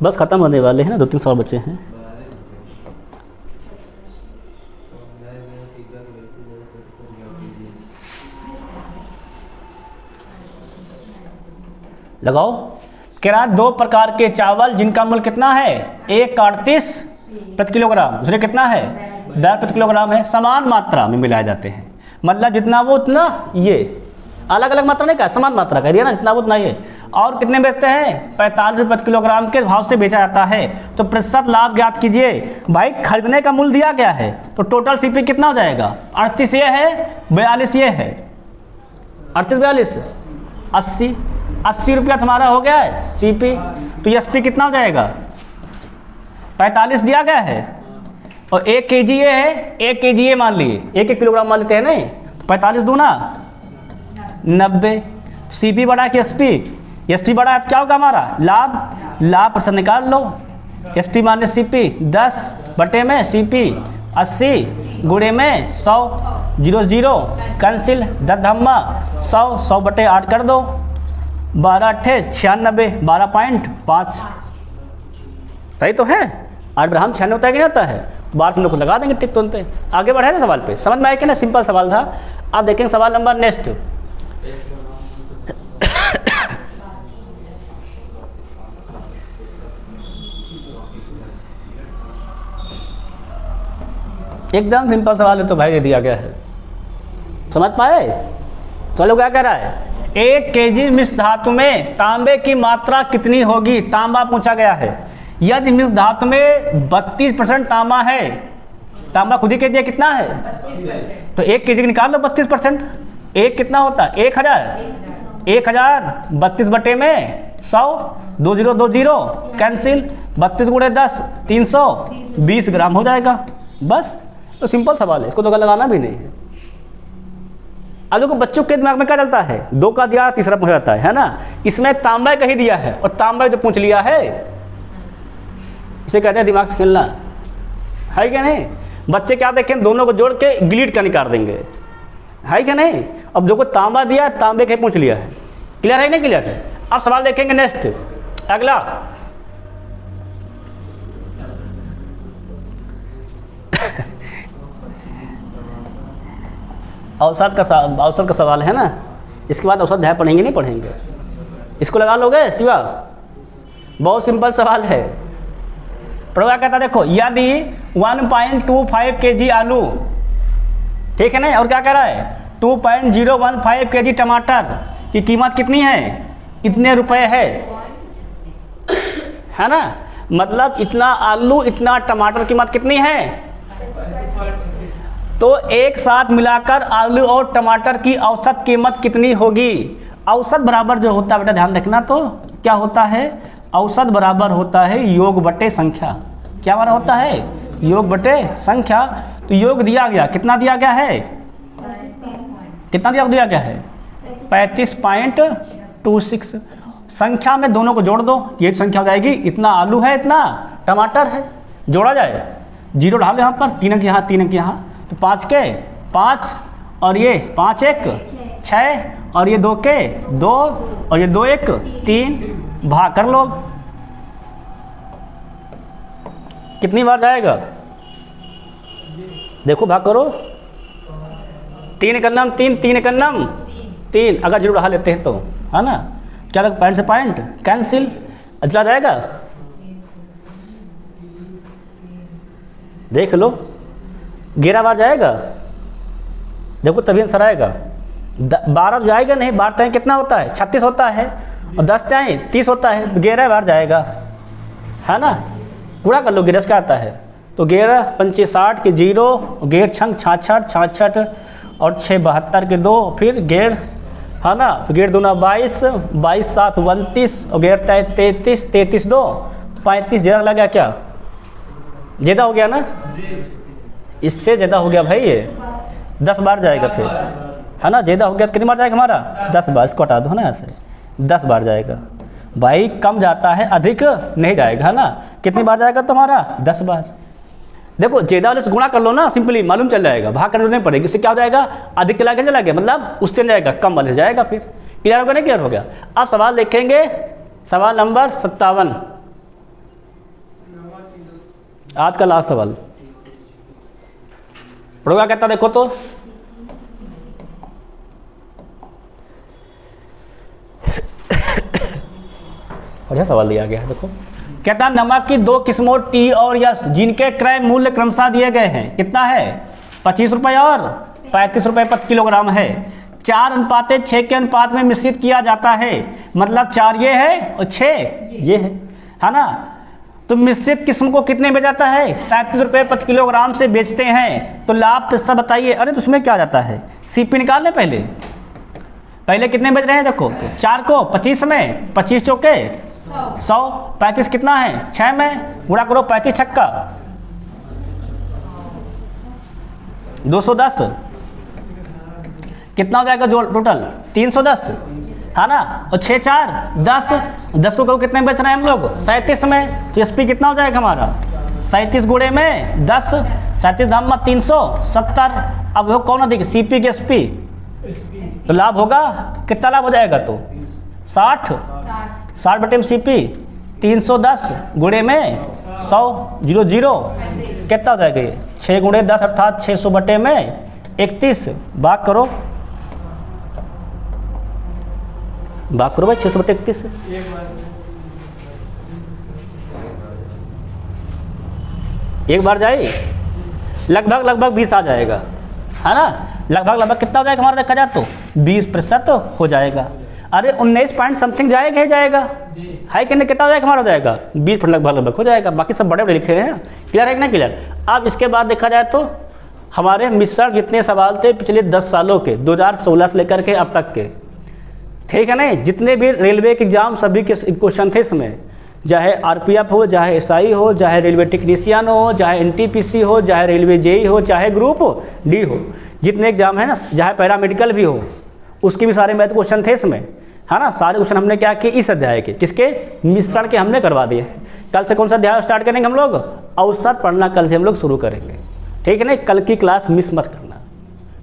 बस खत्म होने वाले हैं ना, 2-3 सवाल बचे हैं। लगाओ। कह रहा 2 प्रकार के चावल जिनका मूल्य कितना है? एक 38 प्रति किलोग्राम, दूसरे कितना है? 10 प्रति किलोग्राम है। समान मात्रा में मिलाए जाते हैं, मतलब जितना वो उतना ये, अलग अलग मात्रा नहीं कहा, समान मात्रा कह दिया ना, जितना वो उतना ये। और कितने बेचते हैं? 45 रुपये प्रति किलोग्राम के भाव से बेचा जाता है। तो प्रतिशत लाभ ज्ञात कीजिए। भाई खरीदने का मूल्य दिया गया है, तो टोटल सीपी कितना हो जाएगा? 38 ये है, 42 ये है, 38 42 80 रुपया तुम्हारा हो गया है सीपी। तो एसपी कितना हो जाएगा? 45 दिया गया है, और 1 केजी ये है, 1 केजी ये मान लिए, 1 किलोग्राम मान लेते हैं नहीं, 45 दूना 90। सीपी बड़ा कि एसपी? एसपी बड़ा है, क्या होगा हमारा? लाभ परसेंट निकाल लो। एसपी माने सीपी 10 बटे में सीपी 80 गुणे में 100, 0 0 कैंसिल, 10 धम्मा 100 बटे 8 कर दो, 12 अट्ठे 96, 12.5 सही तो है। 8 बराबर 96 होता है कि नहीं होता है? 12 हम लोग लगा देंगे टिक तुरंत। आगे बढ़े ना सवाल पे, समझ में आया कि ना? सिंपल सवाल था। अब देखेंगे सवाल नंबर नेक्स्ट। एकदम सिंपल सवाल है तो भाई दे दिया गया है, समझ पाए? चलो क्या कह रहा है? 1 केजी मिश्र धातु में तांबे की मात्रा कितनी होगी? तांबा पूछा गया है। यदि मिश्र धातु में 32% तांबा है, तांबा खुद ही कह दिया कितना है, तो 1 केजी निकाल लो 32%। 1 कितना होता है? 1000 32 बटे में 100, 2 0 2 0 कैंसिल, 32 गुणे 10 320 ग्राम हो जाएगा। बस तो सिंपल सवाल है, इसको तो लगाना भी नहीं है। अब देखो बच्चों के दिमाग में क्या चलता है? 2 का दिया, तीसरा पूछ जाता है ना। इसमें तांबा का ही दिया है और तांबा जो पूछ लिया है, इसे कहते हैं दिमाग से खेलना, है क्या नहीं? बच्चे क्या देखें, दोनों को जोड़ के गिलीट का निकाल देंगे, है क्या नहीं? अब जो को तांबा दिया, तांबे का ही पूछ लिया है। क्लियर है नहीं क्लियर है? अब सवाल देखेंगे नेक्स्ट, अगला। औसत का सवाल है ना। इसके बाद औसत ध्यान पढ़ेंगे नहीं पढ़ेंगे? इसको लगा लोगे शिवा? बहुत सिंपल सवाल है। प्रभा कहता देखो, यदि 1.25 kg आलू, ठीक है ना, और क्या कह रहा है? 2.015 kg टमाटर की कीमत कितनी है? इतने रुपए है ना। मतलब इतना आलू इतना टमाटर कीमत कितनी है? तो एक साथ मिलाकर आलू और टमाटर की औसत कीमत कितनी होगी? औसत बराबर जो होता है बेटा ध्यान रखना, तो क्या होता है? औसत बराबर होता है योग बटे संख्या। क्या बराबर होता है? योग बटे संख्या। तो योग दिया गया, कितना दिया गया है? कितना दिया गया है? 35.26। संख्या में दोनों को जोड़ दो, ये संख्या हो जाएगी, इतना आलू है इतना टमाटर है, जोड़ा जाए, 0 डाल यहाँ पर, 3 अंक यहाँ 3 अंक यहाँ, तो 5 के 5 और ये 5 1 6 और ये 2 के 2 और ये 2 1 3, भाग कर लो। कितनी बार जाएगा देखो, भाग करो। 3 एकन्नम 3, 3 एकन्नम 3, अगर 0 बढ़ा लेते हैं तो, है ना। क्या लग, पॉइंट से पॉइंट कैंसिल, चला जाएगा। देख लो 11 बार जाएगा, देखो तभी आंसर आएगा। 12 जाएगा नहीं, 12 टाइम कितना होता है? 36 होता है, और 10 टाइम 30 होता है, तो 11 बार जाएगा। है ना, पूरा कर लो। गेरस क्या आता है, तो 11 पंचे 60 के 0, गेर छंग 66 66 और 6 72 के 2, फिर गेर है ना, गेर दूना 22 22 7 29 और गेर 33 33 2 35 ज़्यादा लगा क्या, ज़्यादा हो गया ना, इससे ज़्यादा हो गया भाई, ये 10 बार जाएगा फिर, है ना, ज़्यादा हो गया तो कितनी बार जाएगा हमारा 10 बार, इसको हटा दो है ना, ऐसे 10 बार जाएगा भाई, कम जाता है अधिक नहीं जाएगा, है ना। कितनी बार जाएगा तुम्हारा 10 बार। देखो ज़्यादा वाले से गुणा कर लो ना, सिंपली मालूम चल जाएगा, भाग करने नहीं पड़ेगी, इससे क्या हो जाएगा, अधिक चला गया मतलब उससे नहीं जाएगा, कम वाले से जाएगा। फिर क्लियर हो गया नहीं, क्लियर हो गया। अब सवाल देखेंगे, सवाल नंबर 57, आज का लास्ट सवाल पढ़ोगा, कहता देखो तो, बढ़िया सवाल दिया गया है, देखो कहता नमक की 2 किस्मों टी और यस जिनके क्रय मूल्य क्रमशः दिए गए हैं, कितना है 25 रुपये और 35 रुपये प्रति किलोग्राम है, 4:6 के अनुपात में मिश्रित किया जाता है, मतलब 4 ये है और 6 ये है ना। तो मिश्रित किस्म को कितने में जाता है, 37 रुपये प्रति किलोग्राम से बेचते हैं, तो लाभ प्रतिशत बताइए। अरे तो उसमें क्या जाता है, सीपी निकालने पहले कितने बेच रहे हैं, देखो 4 को 25 में, 25 चौके 100, 35 कितना है 6 में, गुणा करो 35 छक्का 210, कितना हो जाएगा जो टोटल 310, है ना, और 6 4 10 को कहो कितने बेच रहे हैं हम लोग 37 में, तो एसपी कितना हो जाएगा हमारा 37 गुणे में 10, 37 दाम में 370। अब वो कौन अधिक, सीपी के एसपी, तो लाभ होगा कितना, लाभ हो जाएगा तो 60 बटे में सीपी 310 गुणे में 100 0 0 कितना हो जाएगा ये 6 गुणे 10 अर्थात 600 बटे में 31, भाग करो भाई 600 बटे 31, एक बार जाए लगभग 20 आ जाएगा, है ना, लगभग कितना हो जाएगा हमारा, देखा जाए तो 20% हो जाएगा। अरे 19 पॉइंट समथिंग जाएगा ही जाएगा, है कि नहीं, कितना हो जाएगा हमारा, हो जाएगा 20% लगभग हो जाएगा, बाकी सब बड़े लिखे हैं। क्लियर है कि नहीं क्लियर। अब इसके बाद देखा जाए तो हमारे मिश्रण जितने सवाल थे पिछले 10 सालों के, 2016 से लेकर के अब तक के, ठीक है नहीं, जितने भी रेलवे के एग्जाम सभी के क्वेश्चन थे इसमें, चाहे आरपीएफ हो, चाहे एसआई हो, चाहे रेलवे टेक्नीशियन हो, चाहे एनटीपीसी हो, चाहे रेलवे जेई हो, चाहे ग्रुप डी हो, जितने एग्जाम है ना, चाहे पैरामेडिकल भी हो, उसके भी सारे मैथ क्वेश्चन थे इसमें, है ना। सारे क्वेश्चन हमने क्या किए, इस अध्याय के, किसके, मिश्रण के हमने करवा दिए। कल से कौन सा अध्याय स्टार्ट करेंगे हम लोग, औसत पढ़ना कल से हम लोग शुरू करेंगे, ठीक है नहीं। कल की क्लास मिस मत करना,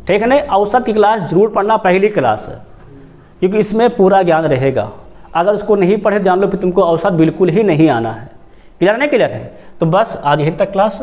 ठीक है नहीं। औसत की क्लास जरूर पढ़ना, पहली क्लास है, क्योंकि इसमें पूरा ज्ञान रहेगा। अगर उसको नहीं पढ़े जान लो फिर तुमको औसत बिल्कुल ही नहीं आना है। क्लियर नहीं क्लियर है। तो बस आज यहीं तक क्लास।